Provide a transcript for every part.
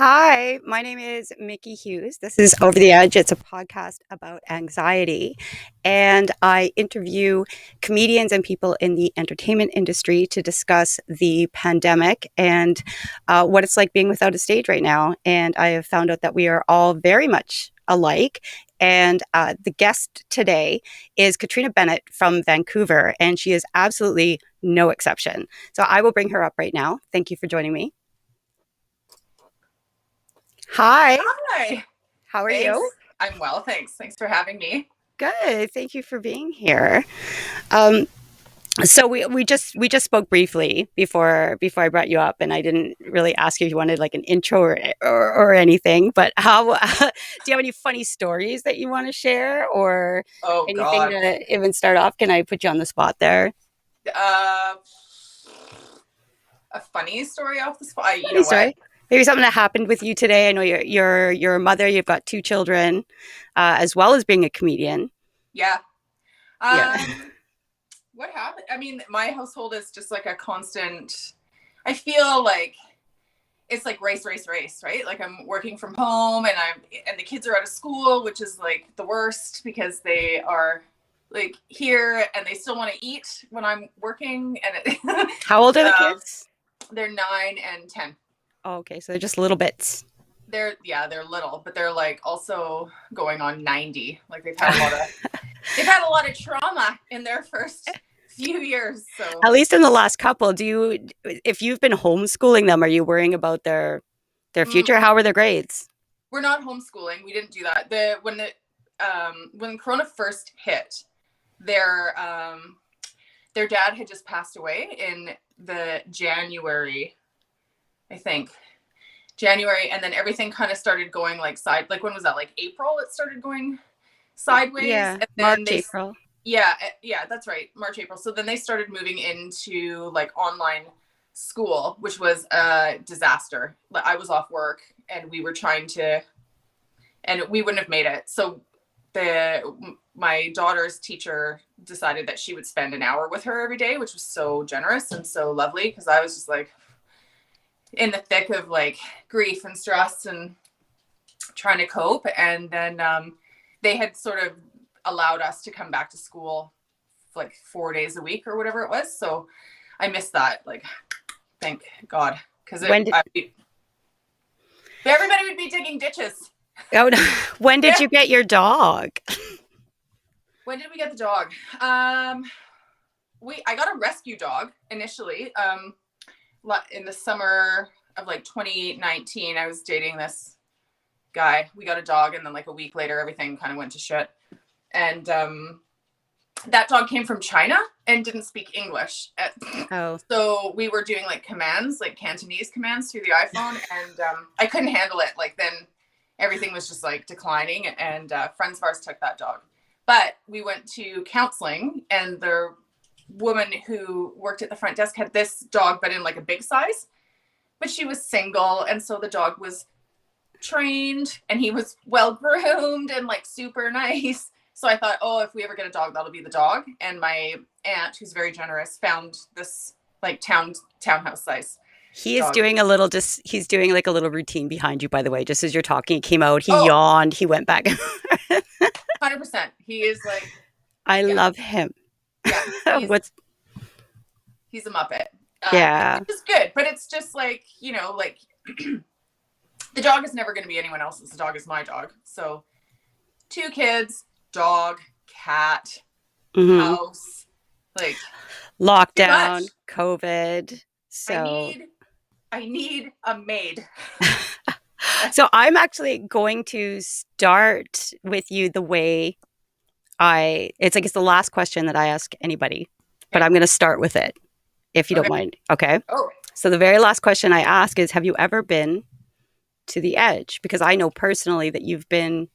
Hi, my name is Miki Hughes. This is Over the Edge. It's a podcast about anxiety. And I interview comedians and people in the entertainment industry to discuss the pandemic and what it's like being without a stage right now. And I have found out that we are all very much alike. And the guest today is Katrina Bennet from Vancouver, and she is absolutely no exception. So I will bring her up right now. Thank you for joining me. Hi. Hi. How are Thanks. you? I'm well, thanks. Thanks for having me. Good. Thank you for being here. Um, so we just spoke briefly before I brought you up, and I didn't really ask you if you wanted like an intro or anything. But how do you have any funny stories that you want to share, or Oh anything God. to even start off? Can I put you on the spot there? Uh, a funny story off the spot. You Funny know what? story. Maybe something that happened with you today. I know you're a mother. You've got two children, as well as being a comedian. Yeah. Yeah. What happened? I mean, my household is just like a constant. I feel like it's like race, race, race, right? Like I'm working from home, and the kids are out of school, which is like the worst because they are like here and they still want to eat when I'm working, and How old are the um, kids? they're 9 and 10. Oh, okay, so they're just little bits. They're little, but they're like also going on 90. Like they've had a lot of trauma in their first few years. So At least in the last couple, if you've been homeschooling them, are you worrying about their mm, future? How are their grades? we're not homeschooling. We didn't do that. When Corona first hit, their their dad had just passed away in the January, I think. January, and then everything kind of started going like like when was that? Like April it started going sideways, Yeah, and then March, April. yeah, that's right, March, April. So then they started moving into like online school, which was a disaster. Like, I was off work and we were trying to, and we wouldn't have made it. So the my daughter's teacher decided that she would spend an hour with her every day, which was so generous and so lovely, because I was just like in the thick of like grief and stress and trying to cope. And then they had sort of allowed us to come back to school like 4 days a week or whatever it was. So I missed that. Like, thank God, because When did everybody would be digging ditches. oh, no. When did Yeah. you get your dog? When did we get the dog? I got a rescue dog initially. In the summer of like 2019, I was dating this guy. We got a dog, and then like a week later, everything kind of went to shit. And that dog came from China and didn't speak English. Oh, So we were doing like commands, like Cantonese commands through the iPhone, and I couldn't handle it. Like then everything was just like declining, and friends of ours took that dog. But we went to counseling, and the woman who worked at the front desk had this dog, but in like a big size. But she was single, and so the dog was trained, and he was well groomed and like super nice. So I thought, oh, if we ever get a dog, that'll be the dog. And my aunt, who's very generous, found this like townhouse size he is dog. doing he's doing like a little routine behind you, by the way. Just as you're talking, he came out, he Oh, yawned, he went back. 100%. He is like, I yeah, love him. yeah. What's He's a muppet, Yeah. which is good. But it's just like, like the dog is never going to be anyone else's. The dog is my dog. So 2 kids, dog, cat, Hmm. house, like too Lockdown, much. COVID. I So need I need a maid. So I'm actually going to start with you the way it's the last question that I ask anybody, but Okay. I'm going to start with it if you don't Okay. mind. Okay. Oh, So the very last question I ask is, have you ever been to the edge? Because I know personally that you've been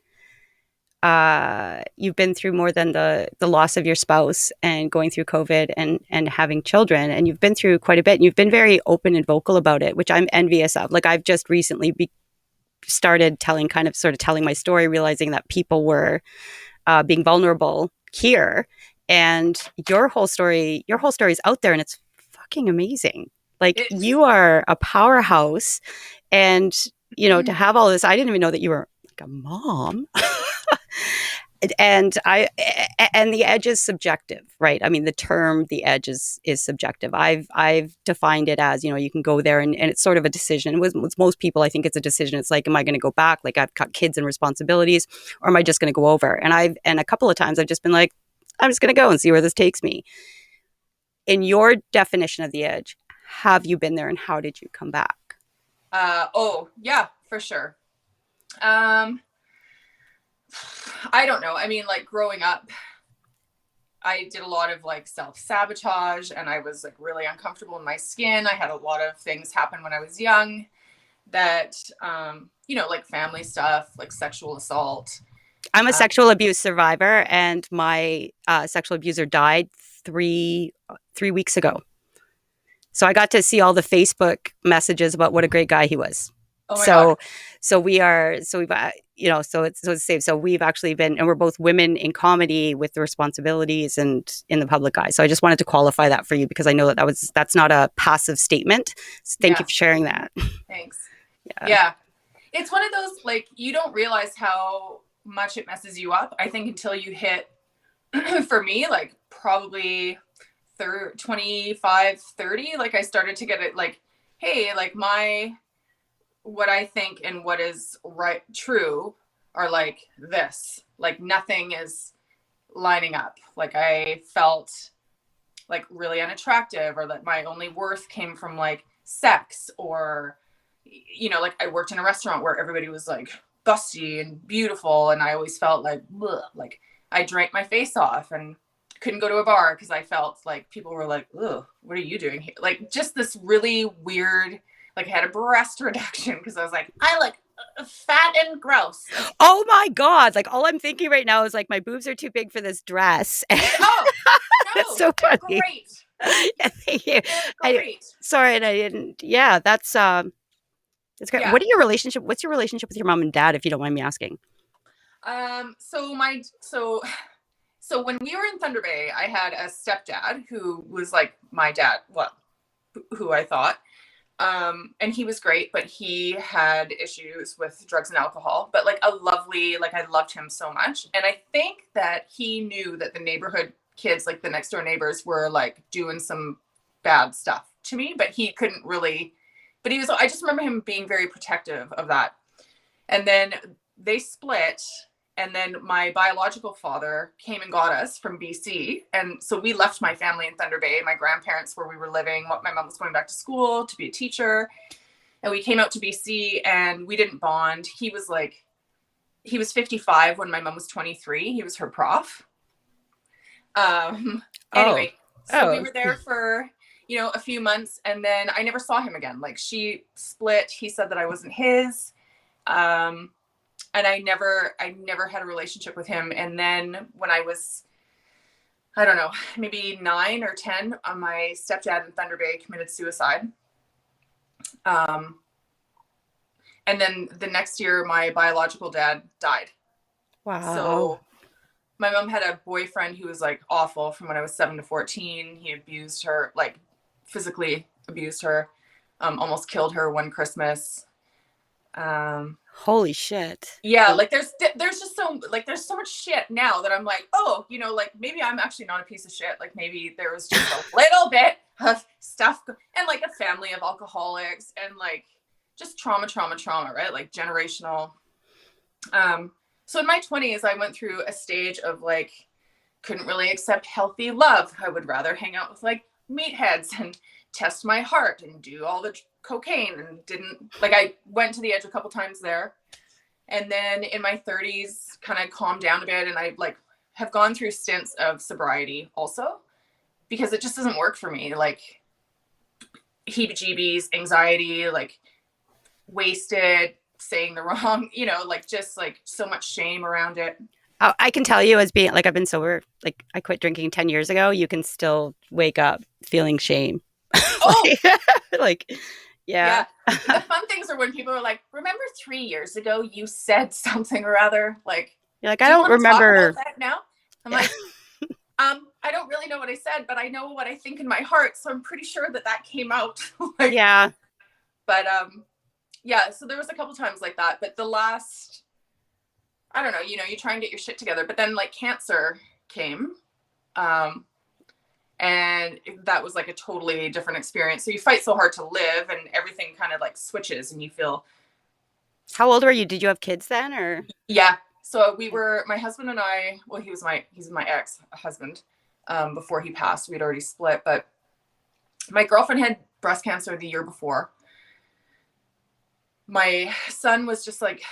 through more than the loss of your spouse and going through COVID and having children, and you've been through quite a bit, and you've been very open and vocal about it, which I'm envious of. Like I've just recently started sort of telling my story, realizing that people were being vulnerable here, and your whole story is out there, and it's fucking amazing. Like it's you are a powerhouse, and to have all this. I didn't even know that you were like a mom. and I and the edge is subjective, right? I mean, the term the edge is subjective. I've defined it as, you can go there and it's sort of a decision. With most people, I think it's a decision. It's like, am I going to go back? Like, I've got kids and responsibilities, or am I just going to go over? And a couple of times I've just been like, I'm just going to go and see where this takes me. In your definition of the edge, have you been there and how did you come back? Oh yeah, for sure. Um, I don't know. I mean, like growing up, I did a lot of like self-sabotage and I was like really uncomfortable in my skin. I had a lot of things happen when I was young that, like family stuff, like sexual assault. I'm a Um, sexual abuse survivor, and my sexual abuser died three weeks ago. So I got to see all the Facebook messages about what a great guy he was. oh my God. So, so it's safe. So we've actually been, and we're both women in comedy with the responsibilities and in the public eye. So I just wanted to qualify that for you because I know that's not a passive statement. So thank you Yeah. for sharing that. Thanks. Yeah. Yeah. It's one of those, like, you don't realize how much it messes you up, I think, until you hit, for me, like probably 25, 30, like I started to get it like, hey, like what I think and what is right, true are like this, like nothing is lining up. Like I felt like really unattractive or that my only worth came from like sex or, like I worked in a restaurant where everybody was like busty and beautiful. And I always felt like, bleh, like I drank my face off and couldn't go to a bar because I felt like people were like, ugh, what are you doing here? Like just this really weird, like I had a breast reduction because I was like, I look fat and gross. Oh my God. Like all I'm thinking right now is like my boobs are too big for this dress. Oh, That's no, so they're funny. great. Yeah, thank you. They're I great. sorry, and I didn't. Yeah, that's great. Yeah. What's your relationship with your mom and dad, if you don't mind me asking? So when we were in Thunder Bay, I had a stepdad who was like my dad, well, who I thought. And he was great, but he had issues with drugs and alcohol, but like a lovely, like I loved him so much. And I think that he knew that the neighborhood kids, like the next door neighbors, were like doing some bad stuff to me, but he couldn't really, but I just remember him being very protective of that. And then they split. And then my biological father came and got us from BC. And so we left my family in Thunder Bay, my grandparents where we were living. My mom was going back to school to be a teacher. And we came out to BC and we didn't bond. He was 55 when my mom was 23. He was her prof. Oh, Anyway, so we oh, were there for, a few months and then I never saw him again. Like she split. He said that I wasn't his. And I never had a relationship with him. And then when I was, I don't know, maybe 9 or 10, my stepdad in Thunder Bay committed suicide. And then the next year, my biological dad died. wow. So my mom had a boyfriend who was like awful from when I was 7 to 14. He abused her, like physically abused her, almost killed her one Christmas. Holy shit. Yeah, like there's just there's so much shit now that I'm like, oh, like maybe I'm actually not a piece of shit. Like maybe there was just a little bit of stuff and like a family of alcoholics and like just trauma, right? Like generational. So in my 20s, I went through a stage of like couldn't really accept healthy love. I would rather hang out with like meatheads and test my heart and do all the cocaine and didn't like I went to the edge a couple times there. And then in my 30s kind of calmed down a bit and I like have gone through stints of sobriety also because it just doesn't work for me. Like heebie-jeebies, anxiety, like wasted, saying the wrong, like just like so much shame around it. I can tell you, as being like, I've been sober, like I quit drinking 10 years ago. You can still wake up feeling shame. Oh, like, like, yeah. yeah. The fun things are when people are like, remember 3 years ago you said something or other? Like, You're like, I do you don't want to talk remember. about that now? I'm like, I don't really know what I said, but I know what I think in my heart, so I'm pretty sure that came out. Like, Yeah. but Yeah, so there was a couple times like that, but the last, I don't know, you try and get your shit together, but then like cancer came. Um, and that was like a totally different experience. So you fight so hard to live and everything kind of like switches and you feel, How old were you? Did you have kids then, or? yeah. So we were, my husband and I, well, he's my ex-husband. Before he passed, we'd already split, but my girlfriend had breast cancer the year before. My son was just like,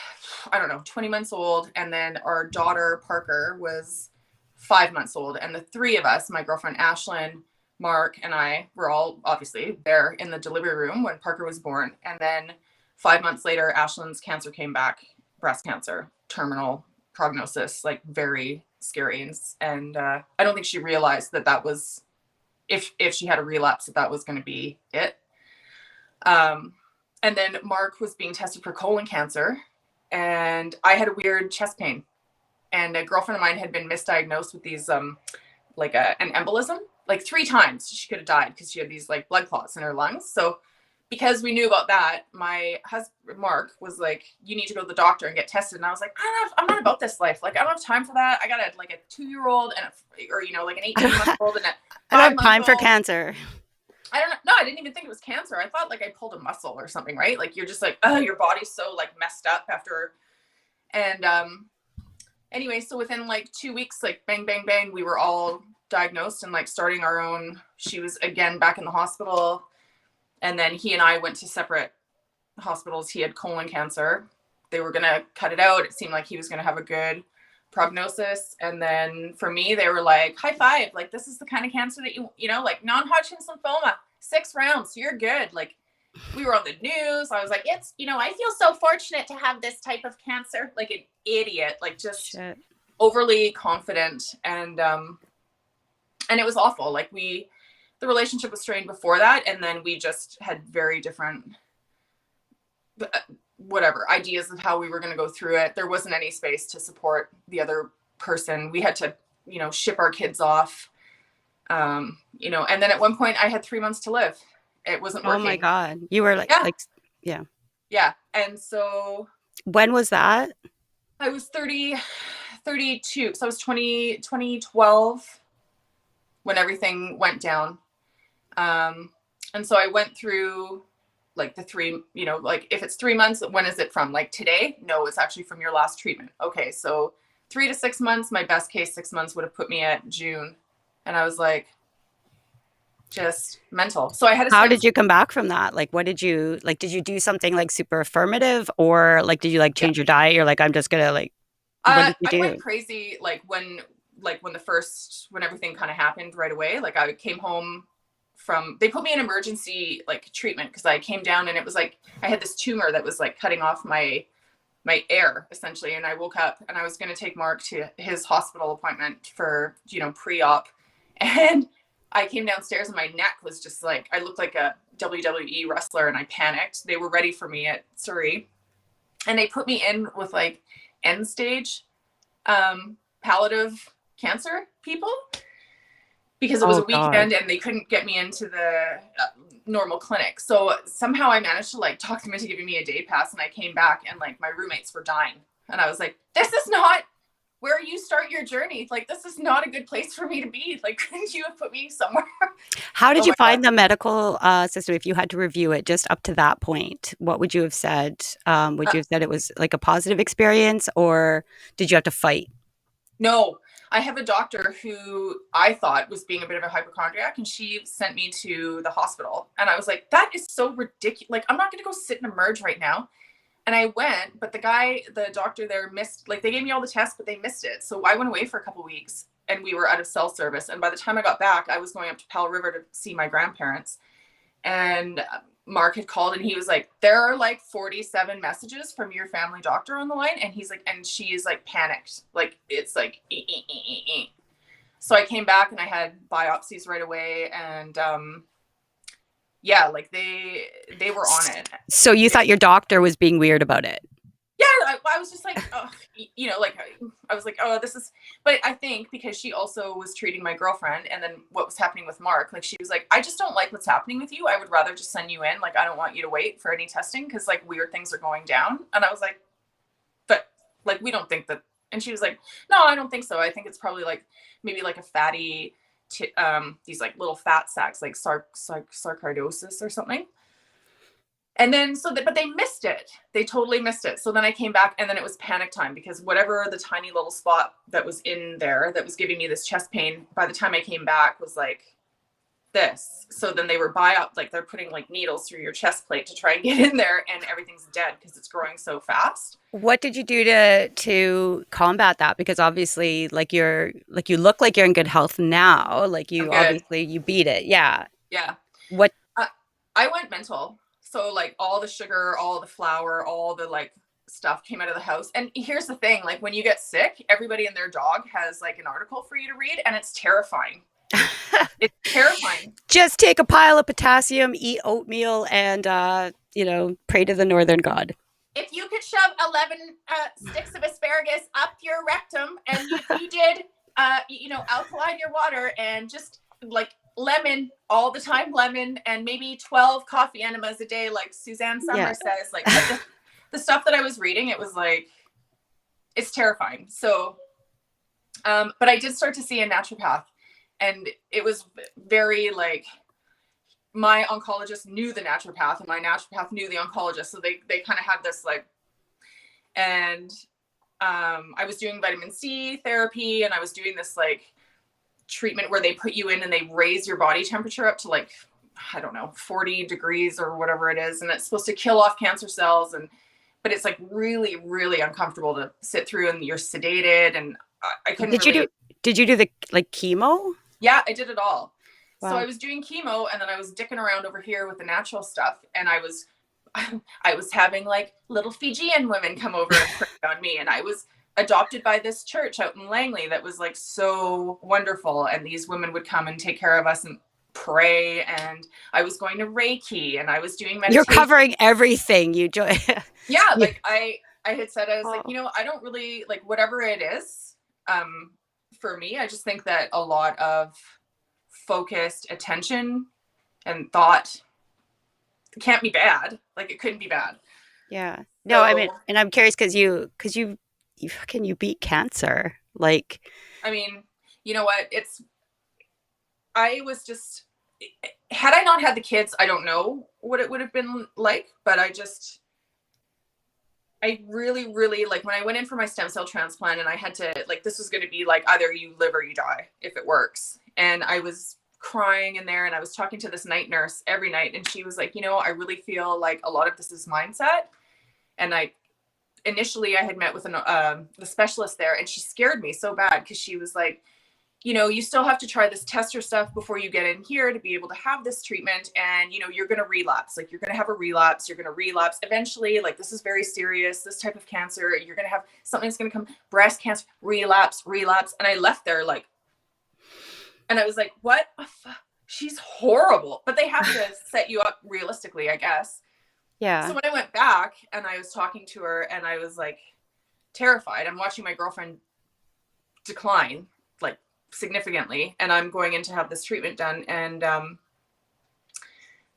I don't know, 20 months old. And then our daughter, Parker, was 5 months old. And the three of us, my girlfriend, Ashlyn, Mark, and I were all obviously there in the delivery room when Parker was born. And then 5 months later, Ashlyn's cancer came back, breast cancer, terminal prognosis, like very scary. And I don't think she realized that was, if she had a relapse, that was going to be it. Um, and then Mark was being tested for colon cancer, and I had a weird chest pain. And a girlfriend of mine had been misdiagnosed with these, like an embolism, like 3 times. She could have died because she had these like blood clots in her lungs. So, because we knew about that, my husband Mark was like, "You need to go to the doctor and get tested." And I was like, I'm not about this life. Like, I don't have time for that. I got like a 2-year-old and or like an 18-month-old and a I don't five have month time for old. cancer. I don't know. No, I didn't even think it was cancer. I thought like I pulled a muscle or something, right? Like you're just like, oh, your body's so like messed up after. And anyway, so within like 2 weeks, like bang, bang, bang, we were all diagnosed and like starting our own. She was again back in the hospital. And then he and I went to separate hospitals. He had colon cancer. They were going to cut it out. It seemed like he was going to have a good prognosis. And then for me, they were like, high five. Like, this is the kind of cancer that like non-Hodgkin's lymphoma, 6 rounds. So you're good. Like, we were on the news. I was like, I feel so fortunate to have this type of cancer. Like an idiot, like just Shit. overly confident. And it was awful. Like the relationship was strained before that. And then we just had very different, whatever, ideas of how we were going to go through it. There wasn't any space to support the other person. We had to, ship our kids off. And then at one point I had 3 months to live. It wasn't Oh my working. God. You were Yeah. yeah. Yeah. And so When was that? I was 30, 32. So I was 2012 when everything went down. And so I went through like the 3, like if it's 3 months, when is it from? Like today? No, it's actually from your last treatment. Okay. So 3 to 6 months, my best case 6 months would have put me at June. And I was like, just mental. So I had to How spend, did you come back from that? Like, what did you like? Did you do something like super affirmative, or like did you like yeah. change your diet? You're like, I'm just gonna like, what did you I went do? crazy when everything kind of happened right away. Like I came home they put me in emergency like treatment because I came down and it was like I had this tumor that was like cutting off my air essentially. And I woke up and I was going to take Mark to his hospital appointment for, pre-op. And I came downstairs and my neck was just like, I looked like a WWE wrestler and I panicked. They were ready for me at Surrey. And they put me in with like end stage palliative cancer people because it was Oh a God. weekend and they couldn't get me into the normal clinic. So somehow I managed to like talk them into giving me a day pass and I came back and like my roommates were dying. And I was like, this is not where you start your journey. Like, this is not a good place for me to be. Like, couldn't you have put me somewhere? How did Oh you my God. find the medical system? If you had to review it just up to that point, what would you have said? Would you have said it was like a positive experience, or did you have to fight? No, I have a doctor who I thought was being a bit of a hypochondriac, and she sent me to the hospital. And I was like, that is so ridiculous. Like, I'm not going to go sit and emerge right now. And I went, but the doctor there missed, like, they gave me all the tests, but they missed it. So I went away for a couple of weeks and we were out of cell service. And by the time I got back, I was going up to Powell River to see my grandparents. And Mark had called and he was like, there are like 47 messages from your family doctor on the line. And he's like, and she is like panicked. Like, it's like, So I came back and I had biopsies right away. And yeah, like they were on it. So you thought your doctor was being weird about it? yeah, I was just like, oh, like I was like, oh, this is, but I think because she also was treating my girlfriend and then what was happening with Mark, like she was like, I just don't like what's happening with you. I would rather just send you in. Like, I don't want you to wait for any testing because like weird things are going down. And I was like, but like, we don't think that. And she was like, no, I don't think so. I think it's probably like maybe like a fatty, these like little fat sacs, like sarcoidosis or something. And then but they missed it. They totally missed it. So then I came back and then it was panic time because whatever the tiny little spot that was in there that was giving me this chest pain, by the time I came back was like this. So then they were like they're putting like needles through your chest plate to try and get in there and everything's dead because it's growing so fast. What did you do to combat that? Because obviously, you look like you're in good health now. Like I'm you good. obviously you beat it. Yeah. Yeah. What I, I went mental. So like all the sugar, all the flour, all the like stuff came out of the house. And here's the thing, like when you get sick, everybody and their dog has like an article for you to read and it's terrifying. It's terrifying. Just take a pile of potassium, eat oatmeal, and pray to the northern god. If you could shove 11 sticks of asparagus up your rectum and if you did, alkaline your water and just like lemon all the time, lemon, and maybe 12 coffee enemas a day, like Suzanne Yeah. Summers says, like the stuff that I was reading, it was like, it's terrifying. So, but I did start to see a naturopath and it was very like, my oncologist knew the naturopath and my naturopath knew the oncologist. So they kind of had this like, and I was doing vitamin C therapy and I was doing this like treatment where they put you in and they raise your body temperature up to like, I don't know, 40 degrees or whatever it is. And it's supposed to kill off cancer cells. But it's like really, really uncomfortable to sit through and you're sedated. And I couldn't Did you do the like chemo? Yeah, I did it all. So I Wow. was doing chemo and then I was dicking around over here with the natural stuff. And I was having like little Fijian women come over and pray on me. And I was adopted by this church out in Langley that was like so wonderful. And these women would come and take care of us and pray. And I was going to Reiki and I was doing You're meditation. covering everything. You joy. Yeah, like I had said, I was like, Oh. I don't really like whatever it is. For me, I just think that a lot of focused attention and thought can't be bad. Like it couldn't be bad. Yeah. No, I mean, So, and I'm curious you beat cancer. Like, I mean, you know what? I was just, had I not had the kids, I don't know what it would have been like, but I really, really like when I went in for my stem cell transplant and I had to, like, this was going to be like either you live or you die if it works. And I was crying in there and I was talking to this night nurse every night. And she was like, I really feel like a lot of this is mindset. And initially I had met with the specialist there and she scared me so bad because she was like, you still have to try this tester stuff before you get in here to be able to have this treatment. And, you're going to relapse. Like, you're going to have a relapse. You're going to relapse eventually. Like, this is very serious. This type of cancer, you're going to have something that's going to come, breast cancer, relapse. And I left there like, and I was like, what? She's horrible. But they have to set you up realistically, I guess. So yeah. when I went back and I was talking to her and I was like terrified, I'm watching my girlfriend decline like significantly and I'm going in to have this treatment done. And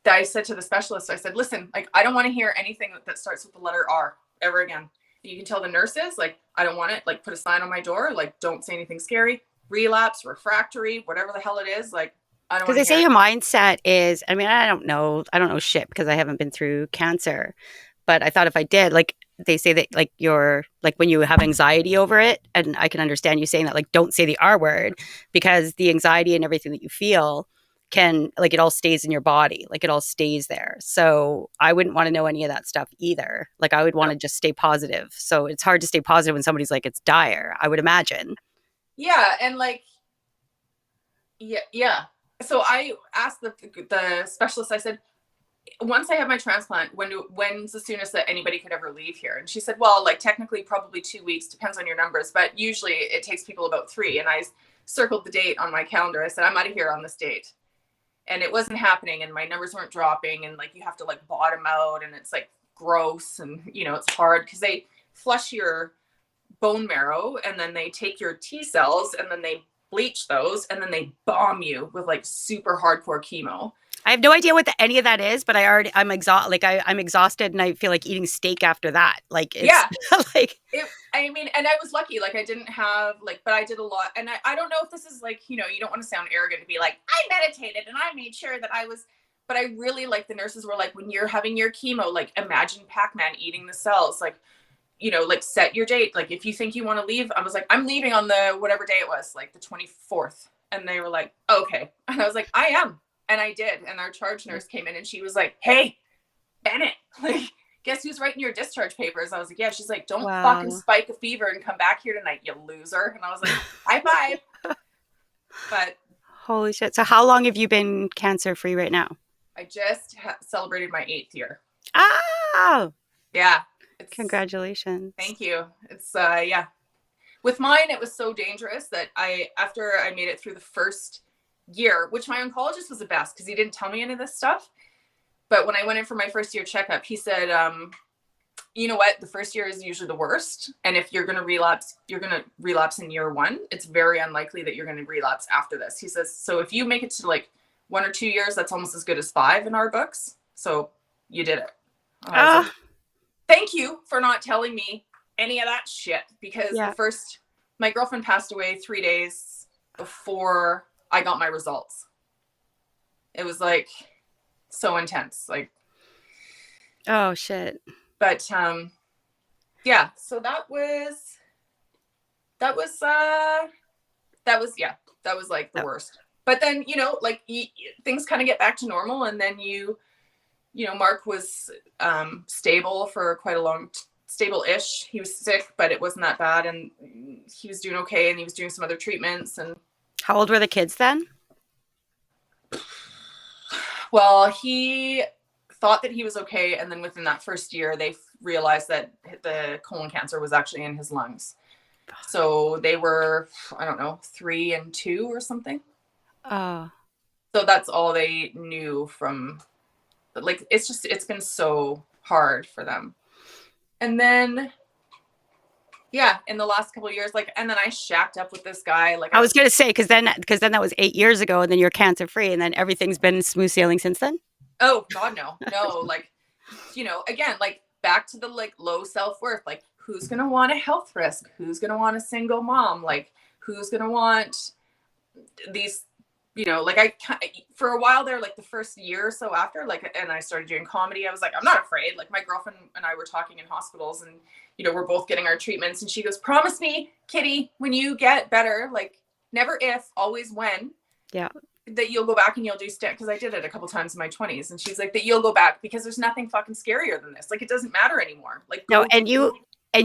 I said to the specialist, I said, listen, like, I don't want to hear anything that starts with the letter R ever again. You can tell the nurses, like, I don't want it. Like, put a sign on my door, like, don't say anything scary, relapse, refractory, whatever the hell it is. Like, I don't Because want they to hear say it. your mindset is, I mean, I don't know shit because I haven't been through cancer. But I thought if I did, like, they say that, like, like, when you have anxiety over it, and I can understand you saying that, like, don't say the R word because the anxiety and everything that you feel like, it all stays in your body, like, it all stays there. So I wouldn't want to know any of that stuff either. Like, I would want No. to just stay positive. So it's hard to stay positive when somebody's like, it's dire, I would imagine. Yeah. And like, yeah. Yeah. So I asked the specialist, I said, once I have my transplant, when's the soonest that anybody could ever leave here? And she said, well, like technically probably 2 weeks, depends on your numbers, but usually it takes people about 3. And I circled the date on my calendar. I said, I'm out of here on this date. And it wasn't happening and my numbers weren't dropping. And like, you have to like bottom out and it's like gross. And, it's hard because flush your bone marrow, and then they take your T cells and then they bleach those, and then they bomb you with like super hardcore chemo. I have no idea what any of that is, but I'm exhausted. Like I'm exhausted, and I feel like eating steak after that. Like it's Yeah. like I mean, and I was lucky, like I didn't have like, but I did a lot. And I don't know if this is like, you know, you don't want to sound arrogant to be like, I meditated and I made sure that I was, but I really, like, the nurses were like, when you're having your chemo, like imagine Pac-Man eating the cells, like, you know, like set your date. Like if you think you want to leave, I was like, I'm leaving on the whatever day it was, like the 24th. And they were like, okay. And I was like, I am. And I did. And our charge nurse came in and she was like, hey, Bennet, like, guess who's writing your discharge papers? I was like, yeah. She's like, don't fucking wow. spike a fever and come back here tonight, you loser. And I was like, high five. But Holy shit. So how long have you been cancer free right now? I just celebrated my 8th year. Oh, Yeah. It's, congratulations. thank you. It's, yeah. With mine, it was so dangerous that after I made it through the first year, which my oncologist was the best because he didn't tell me any of this stuff. But when I went in for my first year checkup, he said, you know what? The first year is usually the worst. And if you're going to relapse, you're going to relapse in year 1. It's very unlikely that you're going to relapse after this. He says, so if you make it to like 1 or 2 years, that's almost as good as 5 in our books. So you did it. I was like, thank you for not telling me any of that shit, because yeah. my girlfriend passed away 3 days before I got my results. It was like so intense. Like, Oh shit. but yeah, so that was yeah, that was like the worst. But then, you know, like things kind of get back to normal, and then you know, Mark was stable for quite a long stable-ish. He was sick, but it wasn't that bad, and he was doing okay, and he was doing some other treatments. And How old were the kids then? well, he thought that he was okay, and then within that first year, they realized that the colon cancer was actually in his lungs. So they were, I don't know, 3 and 2 or something. Oh. So that's all they knew from, like, it's been so hard for them. And then, yeah, in the last couple of years, like, and then I shacked up with this guy. Like, I was gonna say because then that was 8 years ago, and then you're cancer free, and then everything's been smooth sailing since then. Oh God, no. Like, you know, again, like back to the like low self-worth. Like, who's gonna want a health risk? Who's gonna want a single mom? Like, who's gonna want these? You know, like for a while there, like the first year or so after, like, and I started doing comedy, I was like, I'm not afraid. Like, my girlfriend and I were talking in hospitals, and, you know, we're both getting our treatments, and she goes, promise me, Kitty, when you get better, like, never if, always when, Yeah. that you'll go back and you'll do stand, because I did it a couple times in my 20s, and she's like, that you'll go back, because there's nothing fucking scarier than this. Like, it doesn't matter anymore. Like, No, go. and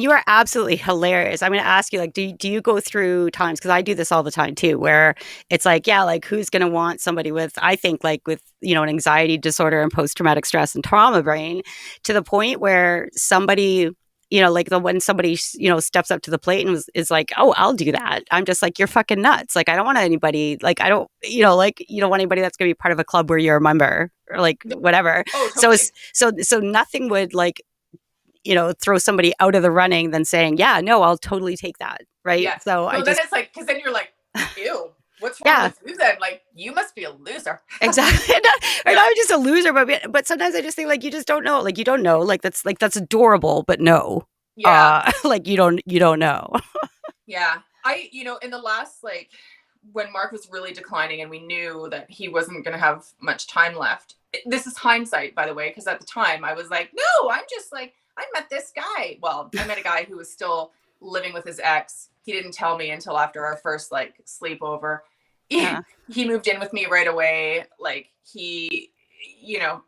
you are absolutely hilarious. I'm going to ask you, like, do you go through times, because I do this all the time too, where it's like, yeah, like who's going to want somebody with, I think, like with, you know, an anxiety disorder and post traumatic stress and trauma brain, to the point where somebody, you know, like when somebody, you know, steps up to the plate and is like, oh, I'll do that. I'm just like, you're fucking nuts. Like, I don't want anybody, like, I don't, you know, like, you don't want anybody that's going to be part of a club where you're a member or like whatever. Oh, totally. So nothing would like, you know, throw somebody out of the running than saying, yeah, no, I'll totally take that. Right. Yeah. So Well, then it's like, because then you're like, ew, what's wrong yeah, with you then? Like, you must be a loser. exactly. Or not just a loser, but sometimes I just think like, you just don't know. Like, you don't know. Like, that's adorable, but no. Yeah. Like you don't know. Yeah. You know, in the last, like, when Mark was really declining and we knew that he wasn't going to have much time left. This is hindsight, by the way, because at the time I was like, no, I'm just like, I met this guy. Well, I met a guy who was still living with his ex. He didn't tell me until after our first like sleepover. Yeah. He moved in with me right away. Like, he, you know,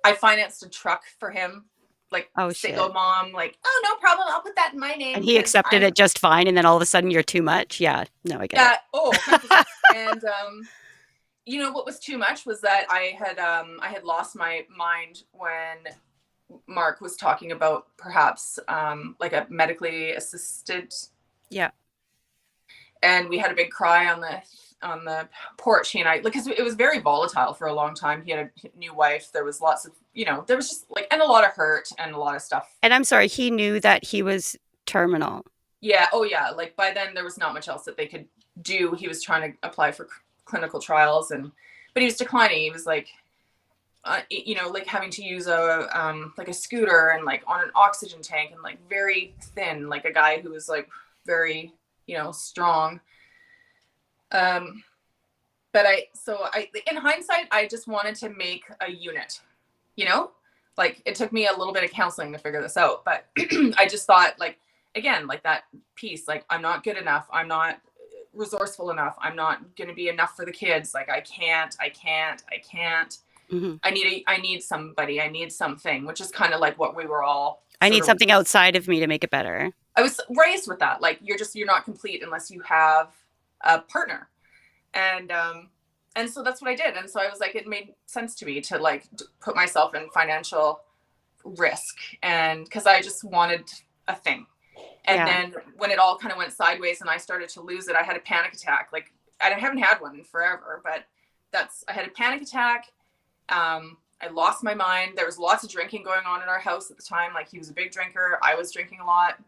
I financed a truck for him. Like, Oh single shit. mom, like, oh, no problem. I'll put that in my name. And he accepted it just fine, and then all of a sudden you're too much. Yeah. No, I get it. Oh, 100%. And you know what was too much was that I had lost my mind when Mark was talking about perhaps like a medically assisted. Yeah. And we had a big cry on the the porch. He and I, because it was very volatile for a long time. He had a new wife. There was lots of, there was just like, and a lot of hurt and a lot of stuff. And I'm sorry, he knew that he was terminal. Yeah. Oh yeah. Like by then there was not much else that they could do. He was trying to apply for clinical trials, but he was declining. He was like, like having to use like a scooter and like on an oxygen tank and like very thin, like a guy who was like very, strong. But in hindsight, I just wanted to make a unit, like it took me a little bit of counseling to figure this out, but I just thought like, again, like that piece, like I'm not good enough. I'm not resourceful enough. I'm not going to be enough for the kids. Like I can't. Mm-hmm. I need somebody. I need something, which is kind of like what we were all. I need something outside of me to make it better. I was raised with that. Like you're not complete unless you have a partner. And so that's what I did. And so I was like, it made sense to me to like put myself in financial risk, and because I just wanted a thing. And then when it all kind of went sideways and I started to lose it, I had a panic attack. Like I haven't had one in forever, but I had a panic attack. I lost my mind. There was lots of drinking going on in our house at the time. Like he was a big drinker. I was drinking a lot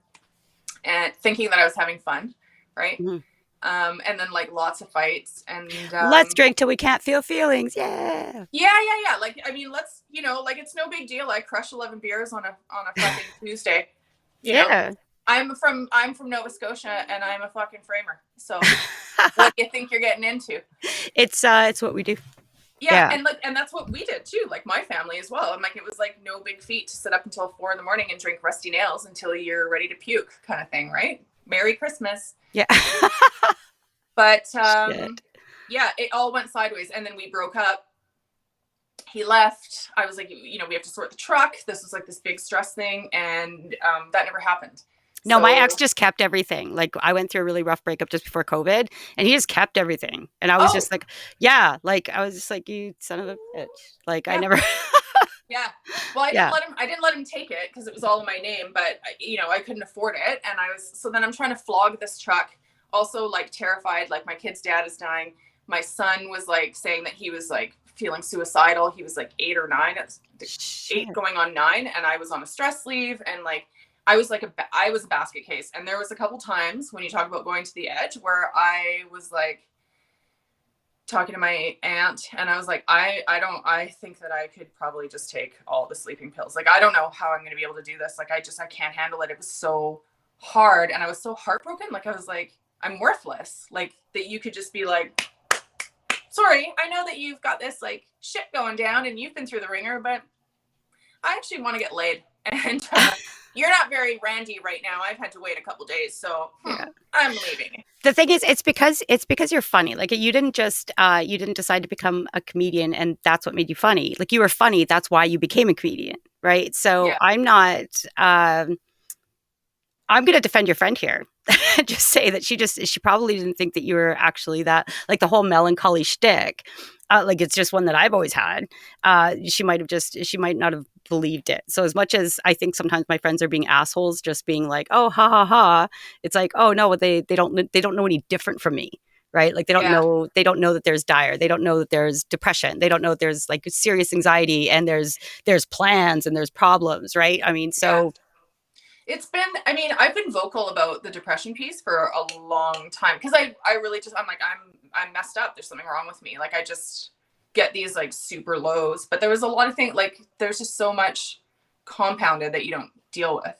and thinking that I was having fun. Right. Mm-hmm. And then like lots of fights and let's drink till we can't feel feelings. Yeah. Like, I mean, let's, like it's no big deal. I crushed 11 beers on a fucking Tuesday. You know? I'm from Nova Scotia and I'm a fucking framer. So what do you think you're getting into? It's what we do. Yeah. And that's what we did too. Like my family as well. I'm like, it was like no big feat to sit up until 4 a.m. and drink Rusty Nails until you're ready to puke kind of thing. Right. Merry Christmas. Yeah. But it all went sideways. And then we broke up. He left. I was like, we have to sort the truck. This was like this big stress thing. And that never happened. No, my ex just kept everything. Like I went through a really rough breakup just before COVID and he just kept everything. And I was just like, I was just like, you son of a bitch. Like I never. Yeah. Well, I didn't let him take it because it was all in my name, but I couldn't afford it. And so then I'm trying to flog this truck, also like terrified, like my kid's dad is dying. My son was like saying that he was like feeling suicidal. He was like 8 or 9, 8 going on 9. And I was on a stress leave. And like, I was a basket case. And there was a couple times when you talk about going to the edge where I was like, talking to my aunt and I was like, I think that I could probably just take all the sleeping pills. Like, I don't know how I'm going to be able to do this. Like, I can't handle it. It was so hard. And I was so heartbroken. Like, I was like, I'm worthless. Like that you could just be like, sorry, I know that you've got this like shit going down and you've been through the ringer, but I actually want to get laid. And you're not very randy right now. I've had to wait a couple days, so I'm leaving. The thing is, it's because you're funny. Like you didn't just you didn't decide to become a comedian, and that's what made you funny. Like you were funny. That's why you became a comedian, right? So I'm not. I'm going to defend your friend here. Just say that she probably didn't think that you were actually that, like the whole melancholy shtick. Like it's just one that I've always had. She might not have believed it. So as much as I think sometimes my friends are being assholes, just being like, oh, ha ha ha. It's like, oh no, they don't know any different from me. Right. Like they don't know that there's dire. They don't know that there's depression. They don't know that there's like serious anxiety and there's plans and there's problems. Right. I mean, so. Yeah. I've been vocal about the depression piece for a long time because I really just, I'm like, I'm messed up. There's something wrong with me. Like, I just get these like super lows, but there was a lot of things, like there's just so much compounded that you don't deal with.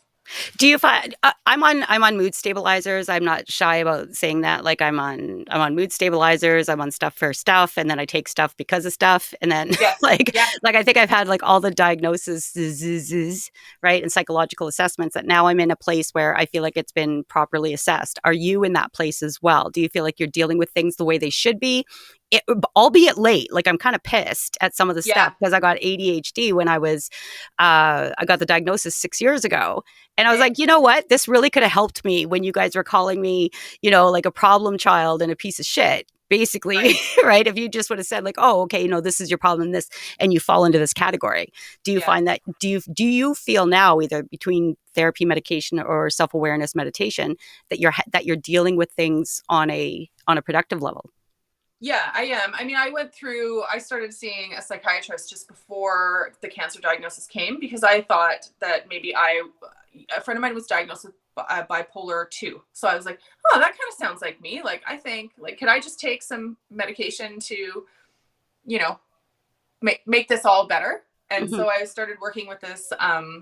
Do you find I'm on mood stabilizers? I'm not shy about saying that. Like I'm on mood stabilizers. I'm on stuff for stuff, and then I take stuff because of stuff, and then like I think I've had like all the diagnoses, right, and psychological assessments that now I'm in a place where I feel like it's been properly assessed. Are you in that place as well? Do you feel like you're dealing with things the way they should be? Albeit late, like I'm kind of pissed at some of the stuff because I got ADHD when I got the diagnosis 6 years ago. And I was like, you know what? This really could have helped me when you guys were calling me, like a problem child and a piece of shit, basically, right? If you just would have said like, oh, okay, this is your problem, this, and you fall into this category. Do you find that, do you feel now either between therapy, medication, or self-awareness meditation that you're dealing with things on a productive level? Yeah, I am. I mean, I started seeing a psychiatrist just before the cancer diagnosis came because I thought that a friend of mine was diagnosed with bipolar 2. So I was like, oh, that kind of sounds like me. Like, I think, like, could I just take some medication to, you know, make this all better? And Mhm. so I started working with this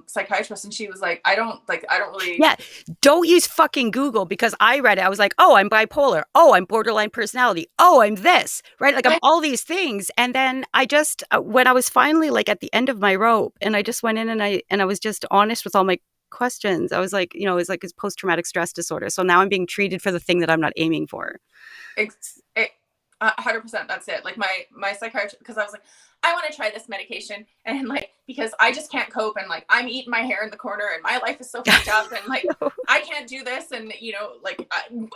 psychiatrist, and she was like, I don't really. Yeah, don't use fucking Google because I read it. I was like, oh, I'm bipolar. Oh, I'm borderline personality. Oh, I'm this, right? Like I'm I, all these things. And then I just, when I was finally like at the end of my rope and I just went in and I was just honest with all my questions. I was like, you know, it's like it's post traumatic stress disorder. So now I'm being treated for the thing that I'm not aiming for. 100%, that's it. Like my psychiatrist, because I was like, I want to try this medication, and like, because I just can't cope, and like I'm eating my hair in the corner and my life is so fucked up, and like I can't do this, and like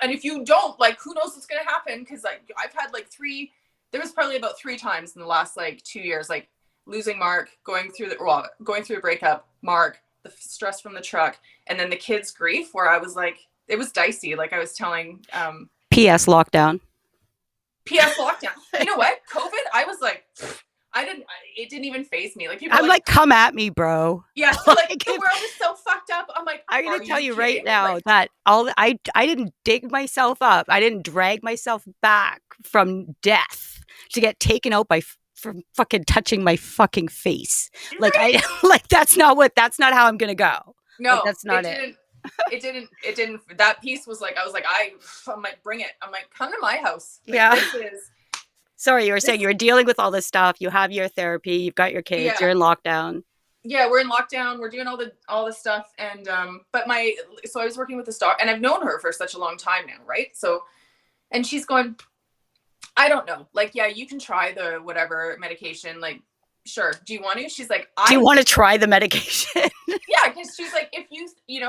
and if you don't, like, who knows what's gonna happen, because like I've had like three, there was probably about three times in the last like 2 years, like losing Mark, going through a breakup, Mark, the stress from the truck, and then the kids' grief, where I was like, it was dicey. Like I was telling P.S. Lockdown. PS lockdown. You know what? COVID, I was like, it didn't even phase me. Like, people are I'm like, like, come at me, bro. yeah, they're like, Like, the world is so fucked up. I'm like, I'm gonna are tell you you right kidding? now Like, that I didn't dig myself up. I didn't drag myself back from death to get taken out by from fucking touching my fucking face. Like right? I like that's not how I'm gonna go. Like No, that's not it. it didn't. That piece was like, I was like, I'm like, bring it. I'm like, come to my house. Like, Yeah. Sorry, you were saying this, you were dealing with all this stuff. You have your therapy. You've got your kids. You're yeah. in lockdown. Yeah, we're in lockdown. We're doing all the stuff. And, but so I was working with this doc, and I've known her for such a long time now. Right. So, and she's going, I don't know. Like, yeah, you can try the whatever medication. Like, sure. Do you want to? She's like, Do you I want to think, try the medication? yeah, because she's like, if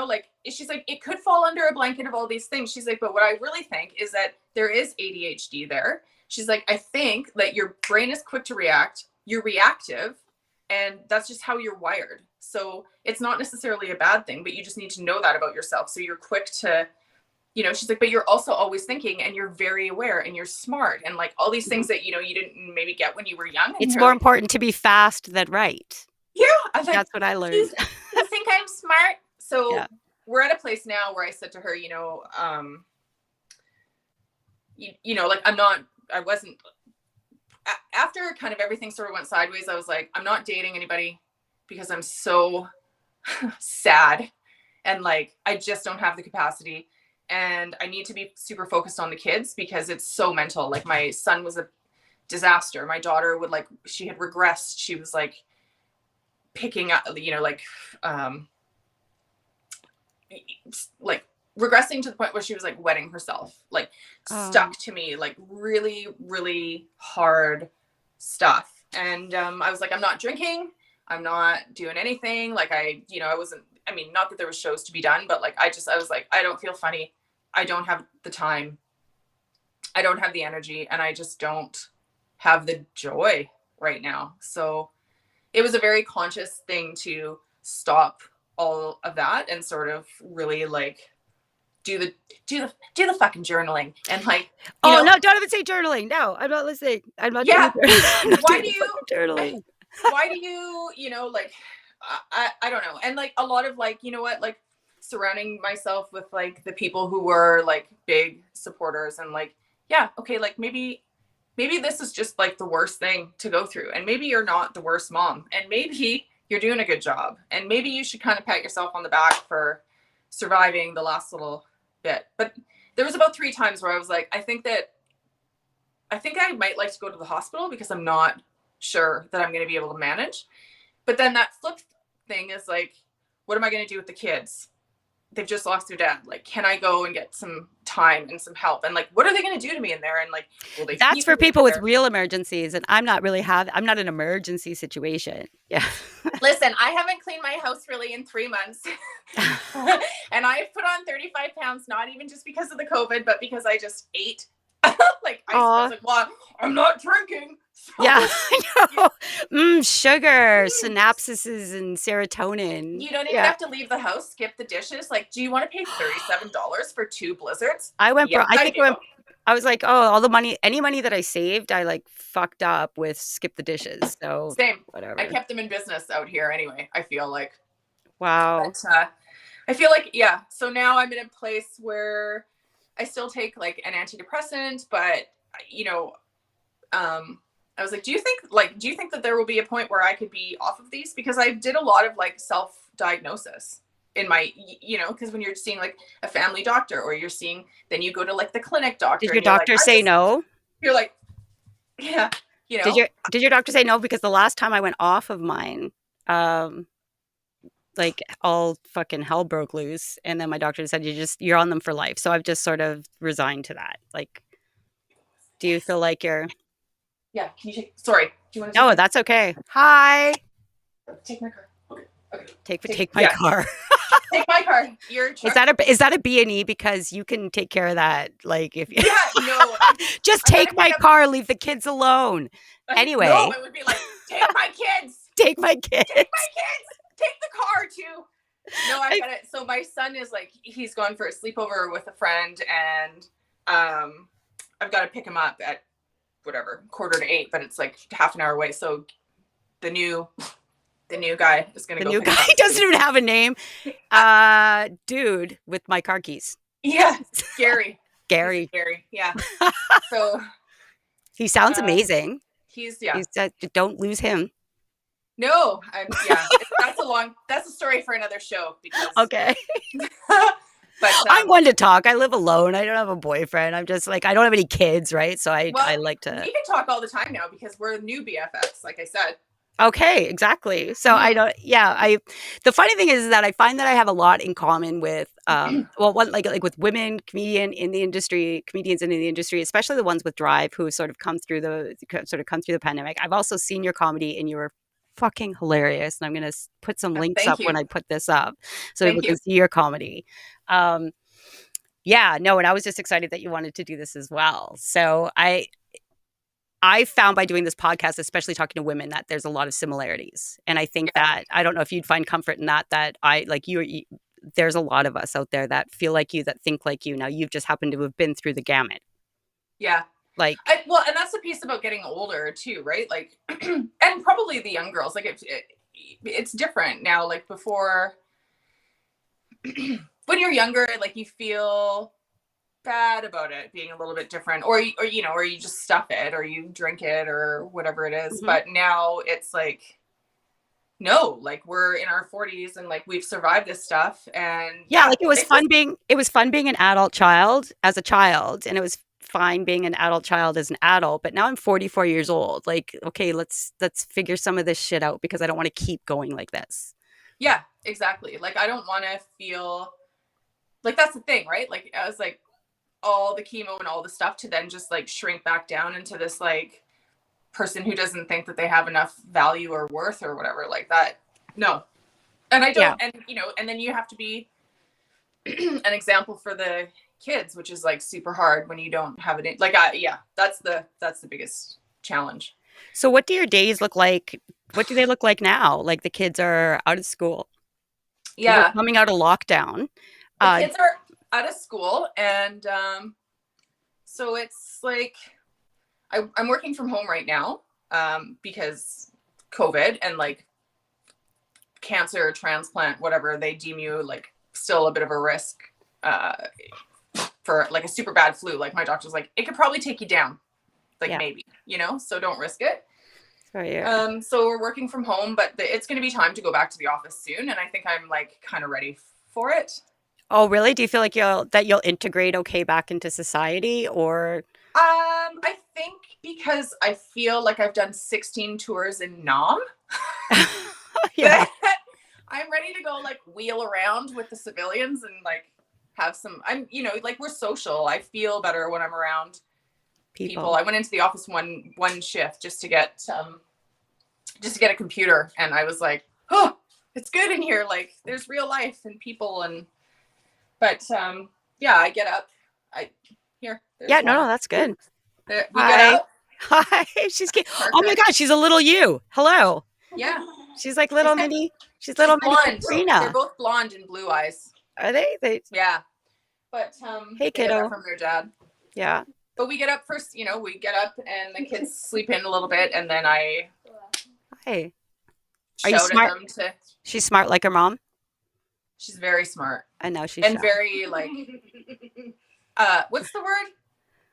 like, she's like, it could fall under a blanket of all these things. She's like, but what I really think is that there is ADHD there. She's like, I think that your brain is quick to react. You're reactive, and that's just how you're wired. So it's not necessarily a bad thing, but you just need to know that about yourself. So you're quick to, she's like, but you're also always thinking, and you're very aware, and you're smart, and like all these things that, you didn't maybe get when you were young. And It's you're more like, important to be fast than right. yeah, I was like, That's what I you, learned. you think I'm smart? So Yeah. we're at a place now where I said to her, like, I wasn't, after kind of everything sort of went sideways, I was like, I'm not dating anybody because I'm so sad, and like, I just don't have the capacity, and I need to be super focused on the kids because it's so mental. Like, my son was a disaster. My daughter she had regressed. She was like picking up, um, like regressing to the point where she was like wetting herself, like Oh. stuck to me, like really, really hard stuff. And I was like, I'm not drinking. I'm not doing anything. Like, I wasn't, I mean, not that there was shows to be done, but like, I was like, I don't feel funny. I don't have the time. I don't have the energy, and I just don't have the joy right now. So it was a very conscious thing to stop all of that and sort of really like do the fucking journaling, and like, Oh no! Don't even say journaling. No, I'm not listening. I'm not doing yeah, the. I'm not why doing do the you fucking journaling. why do like, I don't know. And like a lot of like, like surrounding myself with like the people who were like big supporters, and like, yeah, okay, like maybe this is just like the worst thing to go through, and maybe you're not the worst mom, and maybe you're doing a good job, and maybe you should kind of pat yourself on the back for surviving the last little bit. But there was about three times where I was like, I think I might like to go to the hospital because I'm not sure that I'm going to be able to manage. But then that flip thing is like, what am I going to do with the kids? They've just lost their dad. Like, can I go and get some time and some help? And like, what are they going to do to me in there? And like, will they That's feed for me in people with there? real emergencies, and I'm not really I'm not an emergency situation. Yeah. Listen, I haven't cleaned my house really in 3 months. And I've put on 35 pounds, not even just because of the COVID, but because I just ate. Like, I was Aw. like, well, I'm not drinking. So, Yeah, I you, know. Sugar, mm, synapses, and serotonin. you don't even Yeah. have to leave the house, skip the dishes. Like, do you want to pay $37 for two blizzards? I went Yes, broke. I do. I was like, oh, all the money, any money that I saved, I like fucked up with skip the dishes. So Same. I whatever. kept them in business out here anyway, I feel like. Wow. But I feel like, yeah. So now I'm in a place where I still take like an antidepressant, but you know, I was like, do you think that there will be a point where I could be off of these? Because I did a lot of like self-diagnosis in my, because when you're seeing like a family doctor or you're seeing, then you go to like the clinic Did doctor your and you're like, doctor say no? you're like, yeah, Did your doctor say no? Because the last time I went off of mine, um, like all fucking hell broke loose, and then my doctor said you're on them for life. So I've just sort of resigned to that. Like, do you feel like you're? yeah. Can you sorry, do you want to take No, that's okay. Hi. take my car? Okay. Okay. Take my Yeah, car. take my car. Your Is truck. that a B&E? Because you can take care of that. Like if you Yeah, no, just I gotta take pick my up. car, leave the kids alone. No, Anyway, it would be like, take my kids, take my take my kids. kids, take the car too. No, I've I, got it. So my son is like, he's gone for a sleepover with a friend, and I've got to pick him up at whatever 7:45, but it's like half an hour away. So the new guy is gonna the go new pick him guy up. doesn't even have a name. Dude with my car keys. Yeah, Gary. He's Gary. Gary. Yeah. So He sounds uh, amazing. he's yeah. He said, don't lose him. No, yeah. That's a story for another show because. Okay. But I'm one to talk. I live alone. I don't have a boyfriend. I'm just like, I don't have any kids, right? So I well, like to. we can talk all the time now because we're new BFFs, like I said. Okay, exactly. So I don't, yeah, the funny thing is that I find that I have a lot in common with, well, one, like with women comedians in the industry, especially the ones with drive who sort of come through the pandemic. I've also seen your comedy and you were fucking hilarious. And I'm going to put some links Thank up when you. I put this up so people Thank can you. see your comedy. Um, yeah, no, and I was just excited that you wanted to do this as well. So I found by doing this podcast, especially talking to women, that there's a lot of similarities. And I think Yeah. that I don't know if you'd find comfort in that, that I like there's a lot of us out there that feel like you, that think like you. Now you've just happened to have been through the gamut. Yeah. Like, Well, and that's the piece about getting older too, right? Like, and probably the young girls, like it's different now. Like before, when you're younger, like you feel bad about it being a little bit different, or you just stuff it, or you drink it, or whatever it is. mhm. But now it's like, no, like we're in our 40s and like we've survived this stuff, and Yeah, yeah, like it was fun being an adult child as a child, and it was fine being an adult child as an adult. But now I'm 44 years old. Like, okay, let's figure some of this shit out because I don't want to keep going like this. yeah, exactly. Like I don't want to feel like that's the thing, right? Like I was like all the chemo and all the stuff to then just like shrink back down into this like person who doesn't think that they have enough value or worth or whatever like that. No. And I Yeah. don't, and then you have to be an example for the kids, which is like super hard when you don't have it. Like, yeah, that's the biggest challenge. So what do your days look like? What do they look like now? Like the kids are out of school. We're Yeah. coming out of lockdown. The Uh, kids are out of school. And so it's like, I'm working from home right now because COVID and like cancer, transplant, whatever, they deem you like still a bit of a risk for like a super bad flu. Like my doctor's like, it could probably take you down, like yeah. maybe, so don't risk it. Sorry. So we're working from home, but it's going to be time to go back to the office soon, and I think I'm like kind of ready for it. Oh, really? Do you feel like you'll integrate okay back into society or I think because I feel like I've done 16 tours in Nam, yeah. that I'm ready to go like wheel around with the civilians and like have some. Like we're social. I feel better when I'm around people. I went into the office one shift just to get a computer, and I was like, oh, it's good in here. Like there's real life and people, but yeah, I get up. Yeah, no, that's good. We get Hi. up. Hi. She's cute. Oh my Perfect. God, she's a little you. Hello. Yeah. She's like little mini. She's She's little mini blonde. They're Katrina. both blonde and blue eyes. Are they? Yeah. But Hey, they get that kiddo. from their dad. Yeah. But we get up first, we get up and the kids sleep in a little bit, and then I Hey, are you shout at smart? them to. She's smart like her mom. She's very smart I know she's and shy. very like, what's the word?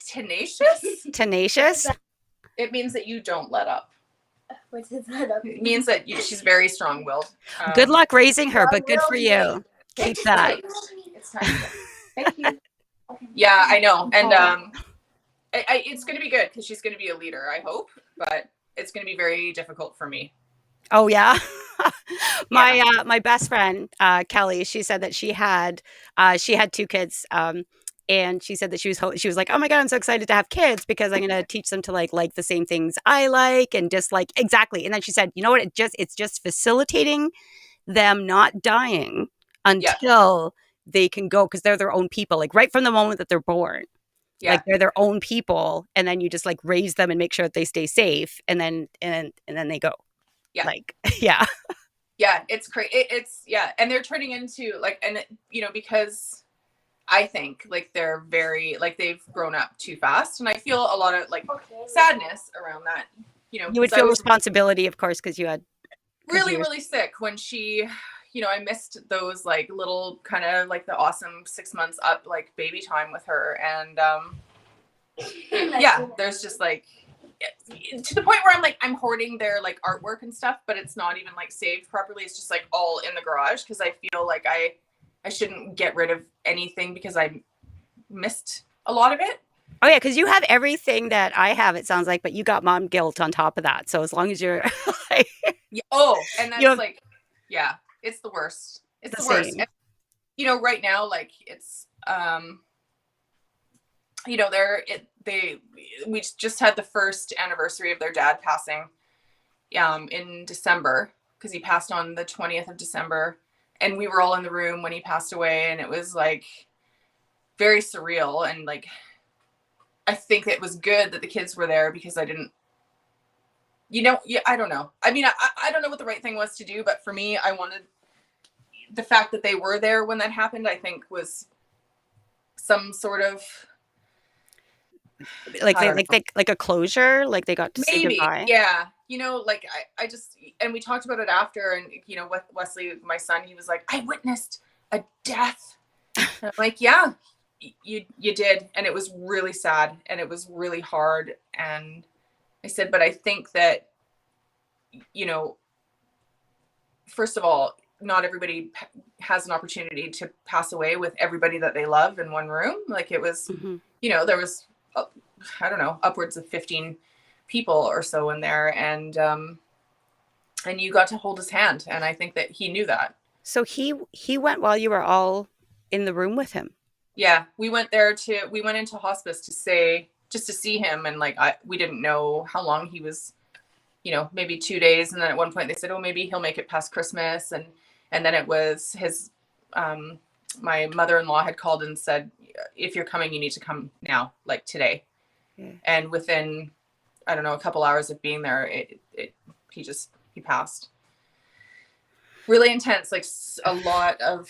Tenacious? Tenacious. It means that you don't let up. What does that mean? It means that she's very strong-willed. Good luck raising her, but good for you. Keep that. It's time. Thank you. Yeah, I know, and it's going to be good because she's going to be a leader, I hope, but it's going to be very difficult for me. Oh yeah. My best friend Kelly, she said that she had two kids, and she said that she was like, oh my god, I'm so excited to have kids because I'm gonna teach them to like the same things I like and dislike exactly. And then she said, you know what, it's just facilitating them not dying Yeah, until they can go, because they're their own people, like right from the moment that they're born. yeah, Like they're their own people, and then you just like raise them and make sure that they stay safe, and then they go. yeah, Like yeah. yeah. It's crazy. It's yeah, and they're turning into like, and because I think like they're very like they've grown up too fast, and I feel a lot of like sadness around that. You would Because I feel was responsibility, of course, because really, you were really sick when she, I missed those like little kind of like the awesome 6 months up like baby time with her. And yeah, there's just like to the point where I'm hoarding their like artwork and stuff, but it's not even like saved properly. It's just like all in the garage because I feel like I shouldn't get rid of anything because I missed a lot of it. Oh yeah, because you have everything that I have, it sounds like, but you got mom guilt on top of that. So as long as you're like, Yeah. Oh, and you that's have like, yeah, it's the worst. It's the the worst. same. And, right now, like it's, we just had the first anniversary of their dad passing, in December because he passed on the 20th of December, and we were all in the room when he passed away, and it was like very surreal, and like I think it was good that the kids were there because I didn't. Yeah, I don't know. I mean, I don't know what the right thing was to do, but for me, I wanted the fact that they were there when that happened, I think was some sort of, Like I they don't like know. they like a closure, like they got to say Maybe, goodbye. yeah. Like I just, and we talked about it after, and with Wesley, my son, he was like, I witnessed a death. And I'm like, yeah, you did, and it was really sad, and it was really hard, and I said, but I think that, first of all, not everybody has an opportunity to pass away with everybody that they love in one room. Like it was, Mm-hmm. there was, I don't know, upwards of 15 people or so in there. And you got to hold his hand. And I think that he knew that. So he went while you were all in the room with him. Yeah. We went into hospice just to see him. And like, we didn't know how long he was, maybe 2 days. And then at one point they said, oh, maybe he'll make it past Christmas. And then it was his, my mother-in-law had called and said, if you're coming, you need to come now, like today. Yeah. And within, I don't know, a couple hours of being there, he passed. Really intense, like a lot of,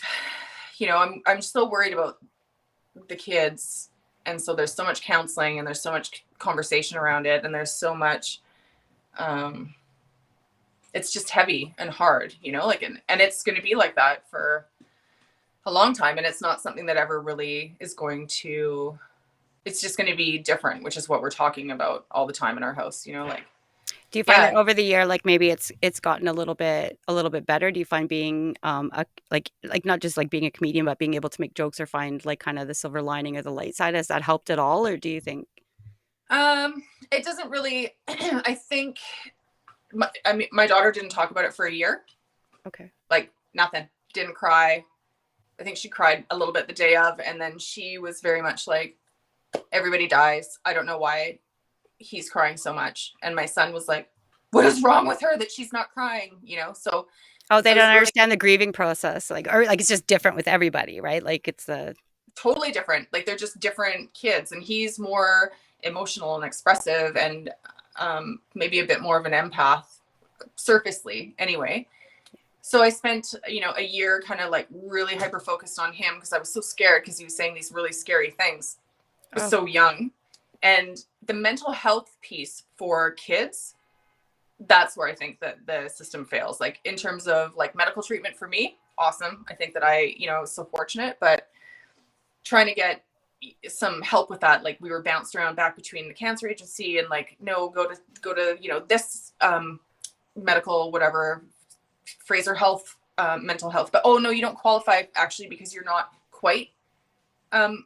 I'm still worried about the kids. And so there's so much counseling and there's so much conversation around it. And there's so much, it's just heavy and hard, and it's going to be like that for a long time. And it's not something that ever really is it's just going to be different, which is what we're talking about all the time in our house, Do you find yeah. that over the year, like maybe it's gotten a little bit better? Do you find being like not just like being a comedian, but being able to make jokes or find like kind of the silver lining or the light side, has that helped at all, or do you think? It doesn't really. I think my daughter didn't talk about it for a year. Okay. Like nothing. Didn't cry. I think she cried a little bit the day of, and then she was very much like, everybody dies. I don't know why he's crying so much. And my son was like, what is wrong with her that she's not crying? So. Oh, they don't really understand the grieving process, or like it's just different with everybody, right? Like it's totally different. Like they're just different kids, and he's more emotional and expressive, and maybe a bit more of an empath, surfacely anyway. So I spent, a year kind of like really hyper focused on him because I was so scared because he was saying these really scary things. I was so young. And the mental health piece for kids, that's where I think that the system fails. Like in terms of like medical treatment for me, awesome. I think that I, so fortunate, but trying to get some help with that. Like we were bounced around back between the cancer agency and like, no, go to, this medical, whatever, Fraser Health, mental health, but oh no, you don't qualify actually because you're not quite in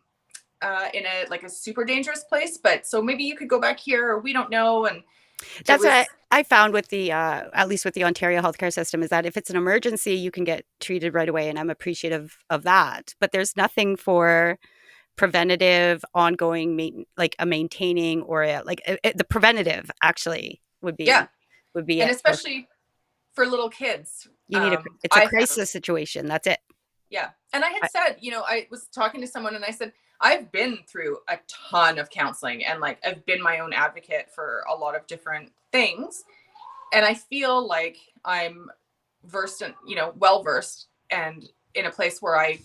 a super dangerous place, but so maybe you could go back here, or we don't know. And That's what I found with the at least with the Ontario healthcare system, is that if it's an emergency, you can get treated right away, and I'm appreciative of that. But there's nothing for preventative, ongoing, like a maintaining or the preventative actually would be and it. especially for little kids. You need it's a I crisis found, situation. That's it. yeah. And I had said, I was talking to someone and I said, I've been through a ton of counseling and like I've been my own advocate for a lot of different things. And I feel like I'm versed and, well versed and in a place where I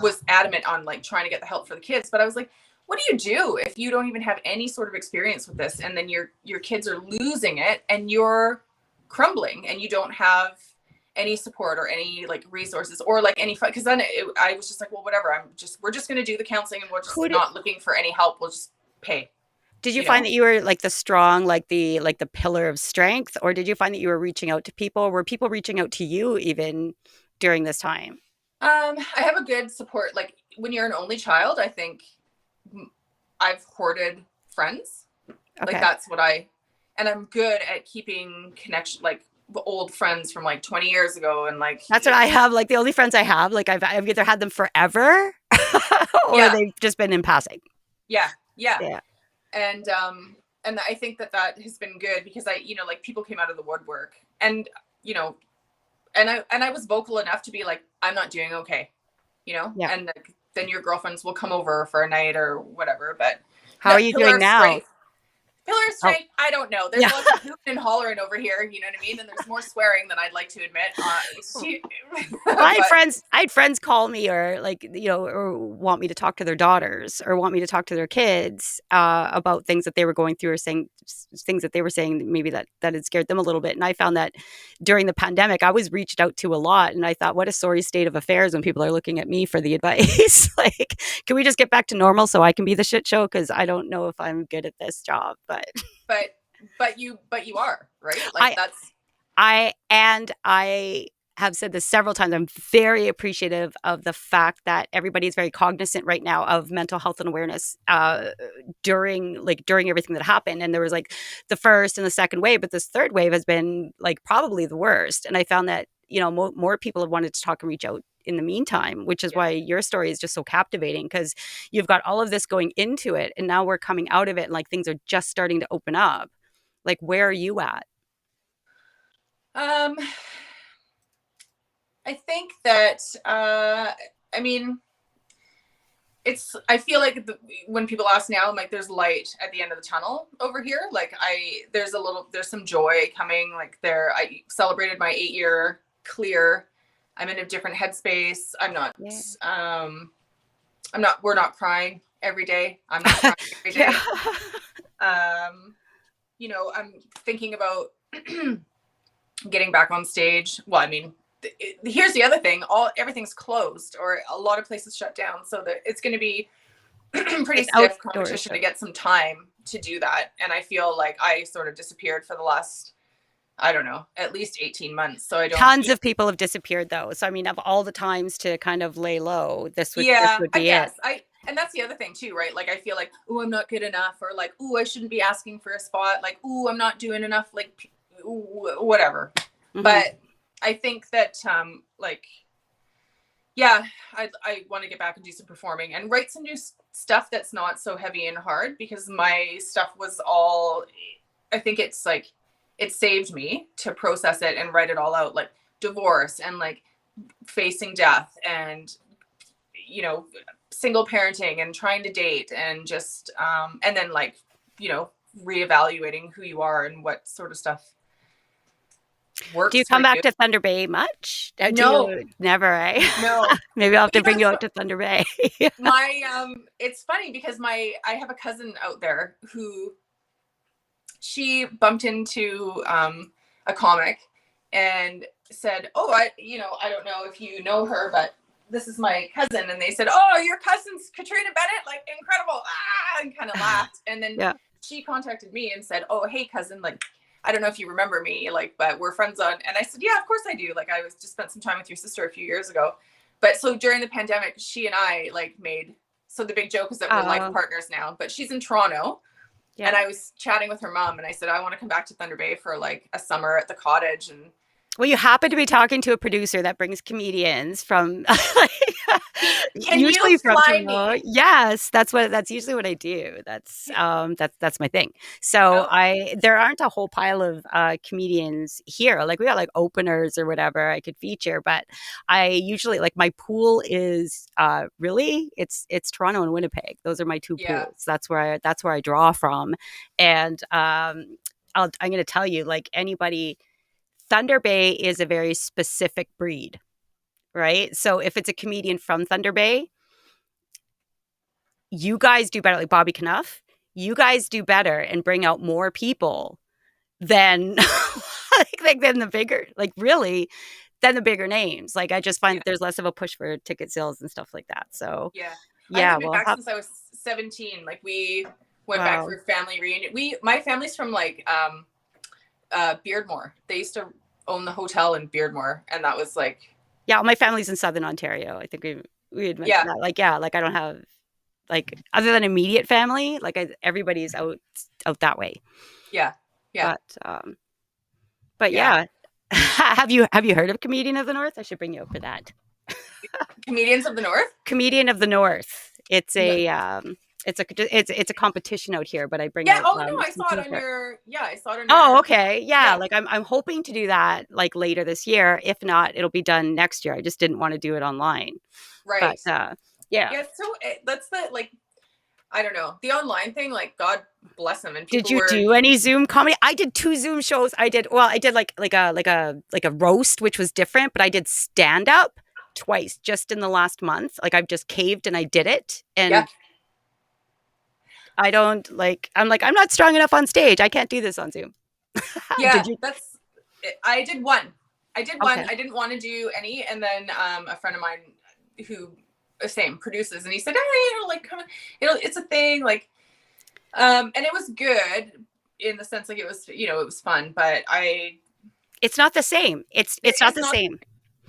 was adamant on like trying to get the help for the kids. But I was like, what do you do if you don't even have any sort of experience with this? And then your kids are losing it and you're crumbling and you don't have any support or any like resources or like any fun. Cause then I was just like, well, whatever. We're just going to do the counseling and we're just not looking for any help. We'll just pay. Did you find that you were like the strong, like the pillar of strength, or did you find that you were reaching out to people? Were people reaching out to you even during this time? I have a good support. Like when you're an only child, I think I've hoarded friends. Okay. Like that's what and I'm good at keeping connection, like old friends from like 20 years ago. And like, that's what I have. Like the only friends I have, like I've either had them forever or they've just been in passing. Yeah. And I think that has been good because like people came out of the woodwork and, and I was vocal enough to be like, I'm not doing okay, and like, then your girlfriends will come over for a night or whatever. But how are you doing now? Pillar of strength, I don't know. There's lots of hooting and hollering over here, you know what I mean? And there's more swearing than I'd like to admit. I had friends call me or like, or want me to talk to their daughters or want me to talk to their kids about things that they were going through or saying things that they were saying maybe that had scared them a little bit. And I found that during the pandemic, I was reached out to a lot. And I thought, what a sorry state of affairs when people are looking at me for the advice. Like, can we just get back to normal so I can be the shit show? Because I don't know if I'm good at this job, but you are, right? Like I have said this several times. I'm very appreciative of the fact that everybody is very cognizant right now of mental health and awareness during everything that happened. And there was like the first and the second wave, but this third wave has been like probably the worst. And I found that, more people have wanted to talk and reach out in the meantime, which is why your story is just so captivating, because you've got all of this going into it and now we're coming out of it and like things are just starting to open up. Like, where are you at? I think that, I feel like when people ask now, I'm like, there's light at the end of the tunnel over here. Like there's some joy coming. Like I celebrated my 8-year clear. I'm in a different headspace. We're not crying every day. I'm not crying every day. I'm thinking about getting back on stage. Well, here's the other thing. Everything's closed or a lot of places shut down. So that it's going to be pretty stiff competition to get some time to do that. And I feel like I sort of disappeared for the last, I don't know, at least 18 months. So Tons of people have disappeared though. So, of all the times to kind of lay low, this would be it. And that's the other thing too, right? Like, I feel like, oh, I'm not good enough, or like, oh, I shouldn't be asking for a spot. Like, oh, I'm not doing enough, like, whatever. Mm-hmm. But I think that, I want to get back and do some performing and write some new stuff that's not so heavy and hard, because my stuff was all, I think it's like, it saved me to process it and write it all out, like divorce and like facing death and, single parenting and trying to date and just, and then like, reevaluating who you are and what sort of stuff Do you works come for back you. to Thunder Bay much? Do No, you never, eh? no. Maybe I'll have But to you know, bring you out to Thunder Bay. it's funny because I have a cousin out there who she bumped into a comic and said, "Oh, I don't know if you know her, but this is my cousin." And they said, "Oh, your cousin's Katrina Bennet, like incredible!" And kind of laughed. And then Yeah. she contacted me and said, "Oh, hey, cousin, like I don't know if you remember me, like, but we're friends on." And I said, "Yeah, of course I do. Like, I was just spent some time with your sister a few years ago." But so during the pandemic, she and I like made. So the big joke is that we're life partners now. But she's in Toronto. Yeah. And I was chatting with her mom and I said, I want to come back to Thunder Bay for like a summer at the cottage. And Well, you happen to be talking to a producer that brings comedians from can you usually from fly Toronto. me? Yes, that's usually what I do. That's my thing. So Oh, there aren't a whole pile of comedians here. Like we got like openers or whatever I could feature, but I usually like my pool is really it's Toronto and Winnipeg. Those are my two yeah. pools. That's where I draw from, and I'm going to tell you like anybody. Thunder Bay is a very specific breed, right? So if it's a comedian from Thunder Bay, you guys do better, like Bobby Knuff. You guys do better and bring out more people than than the bigger, like really, than the bigger names. Like I just find Yeah. that there's less of a push for ticket sales and stuff like that. So Yeah. I yeah, haven't been well, back since I was 17. Like we went back wow. for a family reunion. My family's from like Beardmore. They used to own the hotel in Beardmore. And that was like, Yeah, well, my family's in Southern Ontario. I think we had yeah, mentioned that. Like yeah, like I don't have like other than immediate family, like everybody's out that way. yeah, yeah, But but yeah. yeah. Have you heard of Comedian of the North? I should bring you up for that. Comedians of the North? Comedian of the North. It's No. a it's a competition out here, but I bring Yeah. out Oh no, I some saw it on feature. I saw it on Oh, your, okay. Yeah, yeah, like I'm hoping to do that like later this year. If not, it'll be done next year. I just didn't want to do it online. But right. yeah. Yeah. So that's the, like, I don't know. The online thing, like God bless them. And Did people you were, do any Zoom comedy? I did 2 Zoom shows. I did like a roast, which was different, but I did stand up twice just in the last month. Like I've just caved and I did it. yeah, And I don't like I'm not strong enough on stage. I can't do this on Zoom. yeah, Did you? I did one. I did one. Okay. I didn't want to do any. And then a friend of mine who, same, produces, and he said, "Hey, like, come on, it's a thing." Like, and it was good in the sense, like, it was, it was fun, but It's not the same. It's not it's the not, same.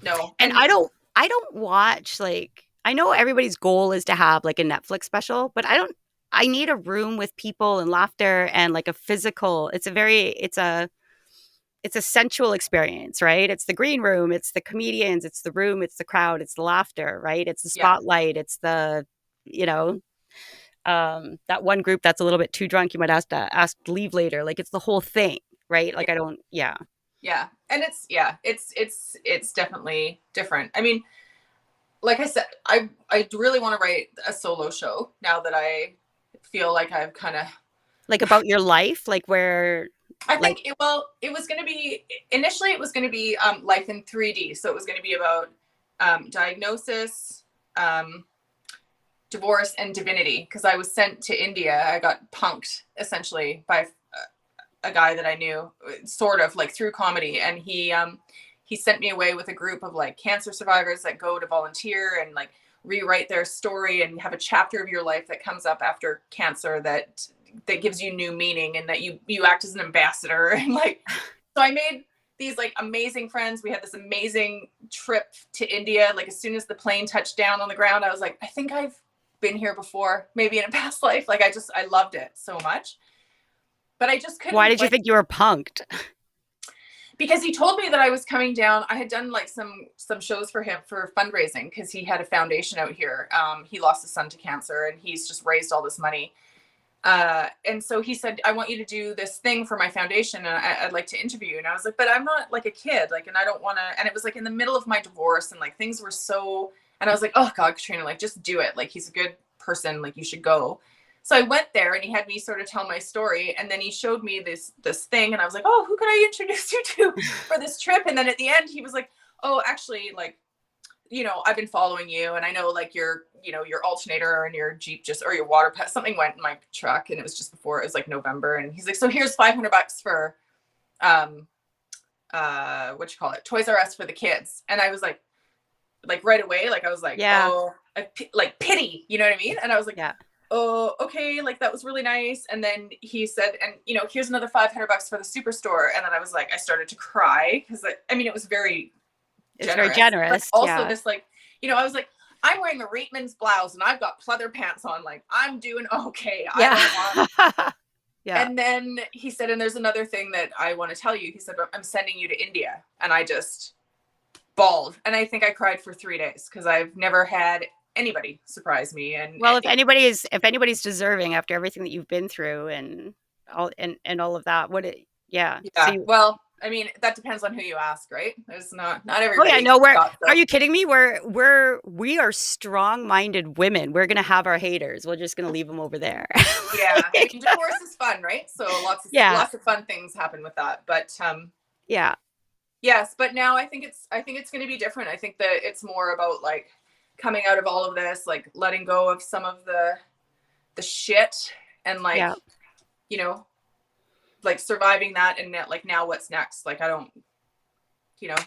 no. And And I don't watch like I know everybody's goal is to have like a Netflix special, but I need a room with people and laughter and like a physical. It's a sensual experience, right? It's the green room, it's the comedians, it's the room, it's the crowd, it's the laughter, right? It's the yeah, spotlight, it's the you know, that one group that's a little bit too drunk, you might ask to leave later. Like it's the whole thing, right? yeah, Like I don't yeah. yeah. And it's definitely different. I mean, like I said, I really want to write a solo show now that I feel like I've kind of, Like about your life, like where I like think it was going to be, initially it was going to be life in 3D. So it was going to be about diagnosis, divorce, and divinity. Because I was sent to India. I got punked essentially by a guy that I knew, sort of like through comedy, and he sent me away with a group of like cancer survivors that go to volunteer and like rewrite their story and have a chapter of your life that comes up after cancer that gives you new meaning, and that you act as an ambassador. And like, so I made these like amazing friends. We had this amazing trip to India. Like as soon as the plane touched down on the ground, I was like, I think I've been here before, maybe in a past life. Like I loved it so much, but I just couldn't. why did you Like, think you were punked? because he told me that I was coming down. I had done like some shows for him for fundraising because he had a foundation out here. He lost his son to cancer and he's just raised all this money. And so he said, I want you to do this thing for my foundation and I'd like to interview you. And I was like, but I'm not like a kid, like, and I don't want to. And it was like in the middle of my divorce and like things were so, and I was like, oh God, Katrina, like just do it. Like he's a good person, like you should go. So I went there and he had me sort of tell my story, and then he showed me this thing, and I was like, oh, who can I introduce you to for this trip? And then at the end he was like, oh, actually, like, I've been following you, and I know like your alternator and your Jeep or your water pump, something went in my truck, and it was just before, it was like November, and he's like, so here's $500 for what you call it, Toys R Us for the kids. And I was like right away, like I was like, Yeah. oh, like pity, you know what I mean? And I was like, Yeah. oh, okay, like that was really nice. And then he said, and here's another $500 for the superstore. And then I was like, I started to cry because I mean, it was very It's very but generous. also Yeah. this like, I was like, I'm wearing a Reitman's blouse and I've got pleather pants on, like I'm doing okay. Yeah. I don't want. Yeah. And then he said, and there's another thing that I want to tell you. He said, I'm sending you to India. And I just bawled. And I think I cried for 3 days because I've never had anybody surprise me. And Well, if anybody's deserving after everything that you've been through and all of that, yeah. So yeah, well, I mean, that depends on who you ask, right? There's not oh yeah, everybody. no, are you kidding me? We are strong-minded women. We're gonna have our haters. We're just gonna leave them over there. Yeah, I mean, divorce is fun, right? So Yeah. lots of fun things happen with that. But Yeah. yes, but now I think it's going to be different. I think that it's more about like coming out of all of this, like letting go of some of the shit, and like, Yeah. like surviving that, and like now what's next? Like I don't,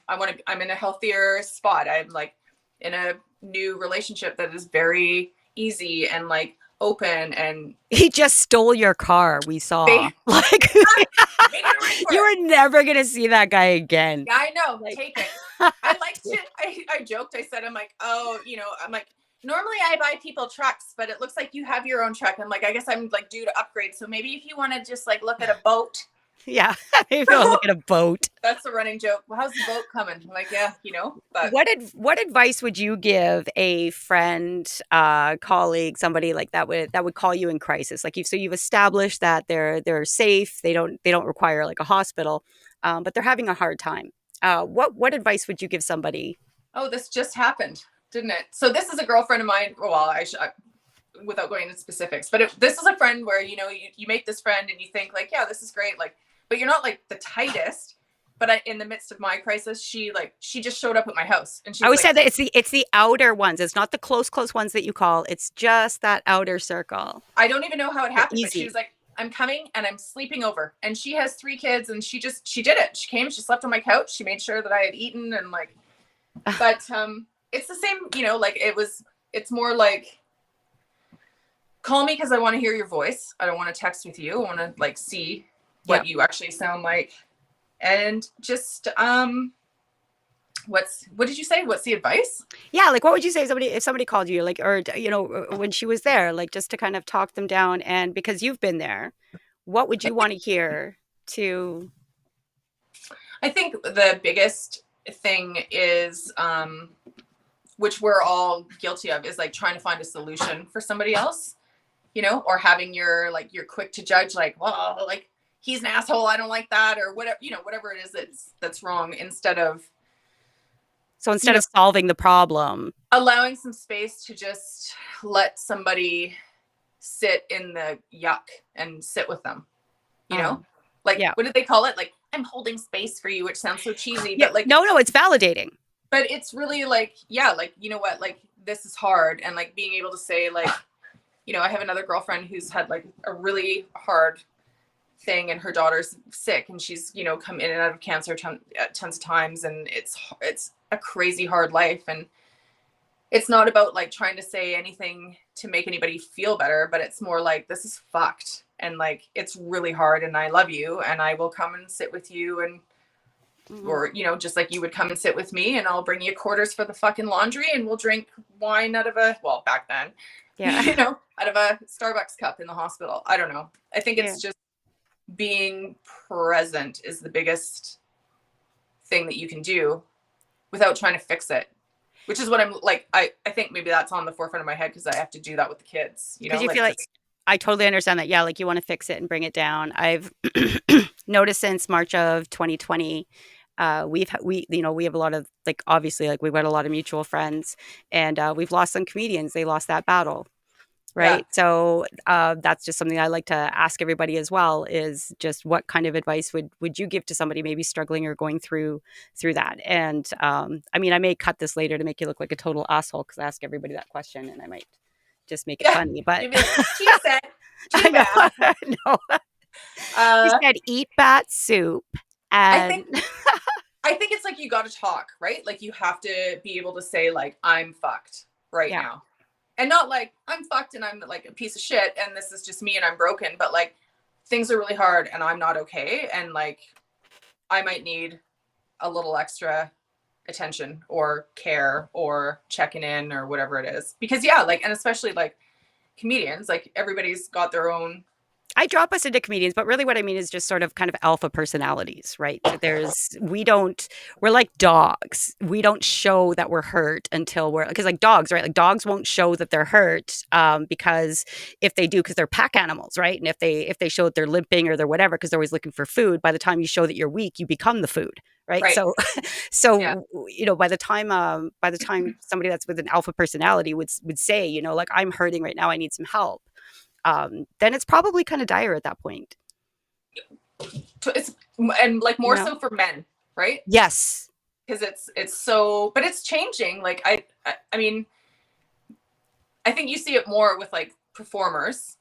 I'm in a healthier spot. I'm like in a new relationship that is very easy and like open, and He just stole your car, we saw. Make Like it a ring for you it. are never gonna see that guy again. Yeah, I know. Like Take it. I liked it. I joked. I said, I'm like, oh, I'm like, normally I buy people trucks, but it looks like you have your own truck. I'm like, I guess I'm like due to upgrade. So maybe if you want to just like look at a boat. Yeah, maybe I'll look at a boat. That's a running joke. Well, how's the boat coming? I'm like, yeah, but What advice would you give a friend, colleague, somebody like that would call you in crisis? Like you've established that they're safe, they don't require like a hospital, but they're having a hard time. What advice would you give somebody? oh, this just happened, didn't it? So this is a girlfriend of mine. Well, without going into specifics, but this is a friend where, you make this friend and you think like, yeah, this is great. Like, but you're not like the tightest. But in the midst of my crisis, she just showed up at my house, and she I always was like, said that it's the outer ones. It's not the close ones that you call. It's just that outer circle. I don't even know how it happened, but she Easy. was like, I'm coming and I'm sleeping over. And she has 3 kids, and she did it. She came, she slept on my couch. She made sure that I had eaten, and like, but it's the same, like it's more like, call me because I want to hear your voice. I don't want to text with you. I want to like see what you actually sound like. And just what did you say? What's the advice? Yeah, like what would you say if somebody called you, like, or when she was there, like just to kind of talk them down, and because you've been there, what would you want to hear to? I think the biggest thing is, which we're all guilty of, is like trying to find a solution for somebody else, or having you're quick to judge, like, well, like he's an asshole, I don't like that, or whatever, whatever it is that's wrong, instead of Solving the problem, allowing some space to just let somebody sit in the yuck and sit with them, like, what did they call it? Like, I'm holding space for you, which sounds so cheesy, but like, no, it's validating. But it's really like, yeah, like, you know what, like this is hard, and like being able to say like, I have another girlfriend who's had like a really hard thing, and her daughter's sick, and she's come in and out of cancer tons of times, and it's a crazy hard life, and it's not about like trying to say anything to make anybody feel better, but it's more like, this is fucked, and like it's really hard, and I love you, and I will come and sit with you, and or just like you would come and sit with me, and I'll bring you quarters for the fucking laundry, and we'll drink wine out of back then, out of a Starbucks cup in the hospital. I don't know. I think it's just being present is the biggest thing that you can do without trying to fix it, which is what I'm like, I think maybe that's on the forefront of my head because I have to do that with the kids, because you feel like, I totally understand that. Yeah, like you want to fix it and bring it down. I've noticed since March of 2020, we have a lot of, like, obviously, like we've got a lot of mutual friends, and we've lost some comedians. They lost that battle, right? So that's just something I like to ask everybody as well, is just what kind of advice would you give to somebody maybe struggling or going through that? And I mean, I may cut this later to make you look like a total asshole because I ask everybody that question, and I might just make it Yeah. funny, but You'd be like, she said, I too know. bad. No. She Uh, said eat bat soup I and think I think it's like you got to talk, right? Like you have to be able to say like I'm fucked right yeah. now. And not like I'm fucked and I'm like a piece of shit and this is just me and I'm broken, but like things are really hard and I'm not okay and like I might need a little extra attention or care or checking in or whatever it is. Because yeah, like and especially like comedians, like everybody's got their own. I drop us into comedians, but really what I mean is just sort of kind of alpha personalities, right? We're like dogs. We don't show that we're hurt until because like dogs, right? Like dogs won't show that they're hurt because if they do, because they're pack animals, right? And if they show that they're limping or they're whatever, because they're always looking for food, by the time you show that you're weak, you become the food, right? Right. Yeah. So by the time somebody that's with an alpha personality would say, like I'm hurting right now, I need some help, then it's probably kind of dire at that point. It's and like more Yeah. so for men, right? Yes. Because it's so, but it's changing. Like I mean, I think you see it more with like performers,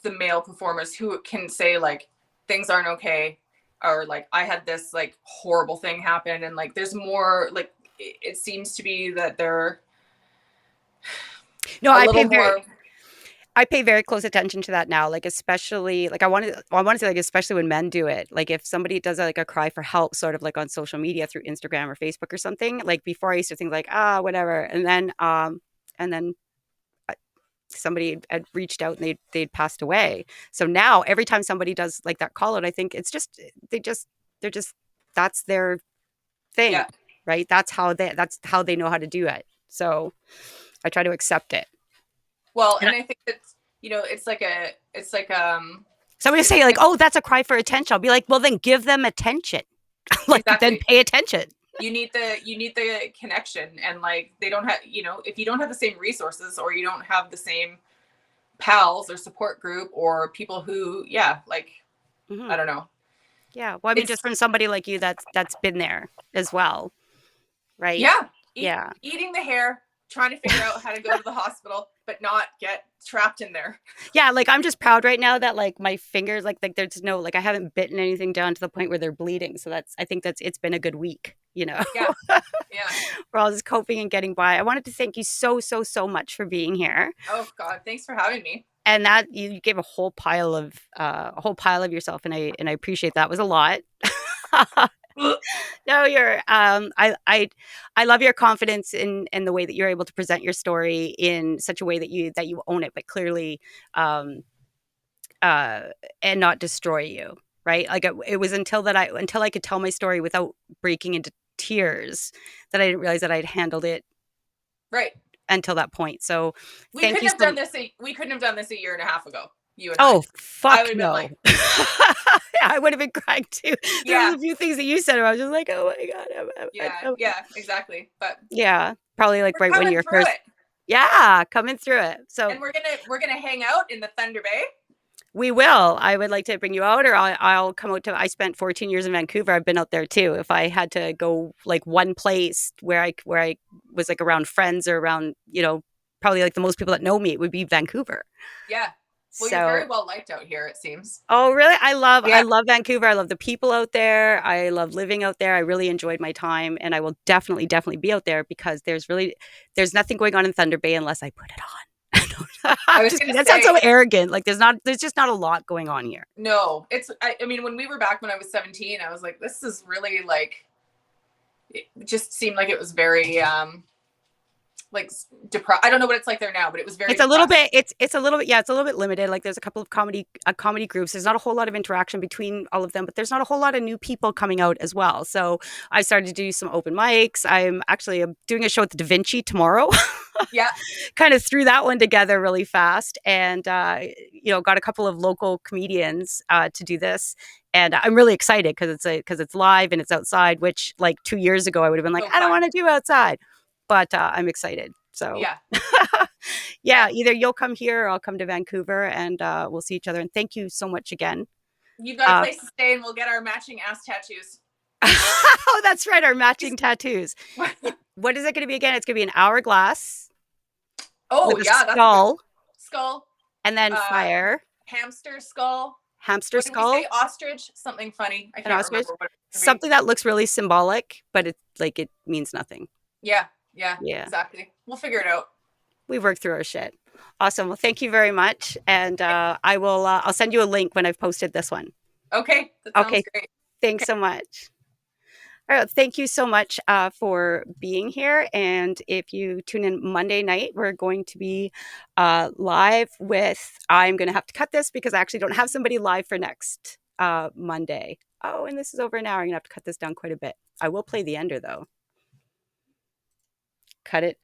the male performers who can say like things aren't okay, or like I had this like horrible thing happen, and like there's more like it seems to be that they're No, a little more. I pay very close attention to that now. Like especially like I want to say like especially when men do it. Like if somebody does like a cry for help, sort of like on social media through Instagram or Facebook or something. Like before, I used to think like whatever, and then somebody had reached out and they'd passed away. So now every time somebody does like that call out, I think it's just they're just that's their thing, Yeah. right? That's how they know how to do it. So I try to accept it. Well, And and I think it's it's like somebody say like, "Oh, that's a cry for attention." I'll be like, "Well, then give them attention. Like, then exactly. pay attention." You need the connection, and like they don't have, if you don't have the same resources or you don't have the same pals or support group or people who like Mhm. I don't know. Yeah. Well, I mean, just It's from somebody like you that's been there as well, right? yeah, Yeah. eating the hair, trying to figure out how to go to the hospital but not get trapped in there. Yeah, like I'm just proud right now that like my fingers like there's no like I haven't bitten anything down to the point where they're bleeding. So I think it's been a good week, you know. Yeah. Yeah. We're all just coping and getting by. I wanted to thank you so much for being here. Oh God, thanks for having me. And that you gave a whole pile of yourself, and I appreciate that. It was a lot. No, I love your confidence in the way that you're able to present your story in such a way that you own it, but clearly, um, uh, and not destroy you, right? Like it was until I could tell my story without breaking into tears that I didn't realize that I'd handled it Right. until that point. So We thank couldn't you have so. done this. We couldn't have done this a year and a half ago. You and Oh I fuck would have been no! like, I would have been crying too. There was yeah, a few things that you said, where I was just like, "Oh my god!" yeah, exactly. But Yeah, probably like we're right when coming you're through first. it, Yeah, coming through it. So and we're gonna hang out in the Thunder Bay. we will. I would like to bring you out, or I'll come out to. I spent 14 years in Vancouver. I've been out there too. If I had to go like one place where I was like around friends or around, probably like the most people that know me, it would be Vancouver. Yeah. Well, you're So, very well liked out here, it seems. oh really? I love I Yeah. love Vancouver. I love the people out there. I love living out there. I really enjoyed my time, and I will definitely be out there because there's nothing going on in Thunder Bay unless I put it on. I was gonna That sounds say so arrogant. Like there's just not a lot going on here. no. I mean, when we were back when I was 17, I was like, this is really like. It just seemed like it was very like depressed. I don't know what it's like there now, but it was very. It's a little depressed. bit. It's a little bit. Yeah, it's a little bit limited. Like there's a couple of comedy groups. There's not a whole lot of interaction between all of them, but there's not a whole lot of new people coming out as well. So I started to do some open mics. I'm actually doing a show at the Da Vinci tomorrow. Yeah. Kind of threw that one together really fast, and got a couple of local comedians to do this. And I'm really excited because it's live and it's outside, which like 2 years ago I would have been like, So I don't fun. want to do outside, but I'm excited. So Yeah. yeah, either you'll come here or I'll come to Vancouver, and we'll see each other. And thank you so much again. You've got a place to stay, and we'll get our matching ass tattoos. Oh, that's right, our matching tattoos. What is it going to be again? It's going to be an hourglass. Oh, with a yeah, that's a skull, good skull. and then fire. Hamster skull. Hamster what did skull. we say? Ostrich. Something funny. I An can't ostrich. remember what it was. Something that looks really symbolic, but it means nothing. Yeah, exactly. We'll figure it out. We've worked through our shit. Awesome. Well, thank you very much, and I'll send you a link when I've posted this one. Okay, that sounds great. Thanks so much. All right, thank you so much for being here. And if you tune in Monday night, we're going to be live with, I'm going to have to cut this because I actually don't have somebody live for next Monday. Oh, and this is over an hour. I'm going to have to cut this down quite a bit. I will play the ender though. Cut it.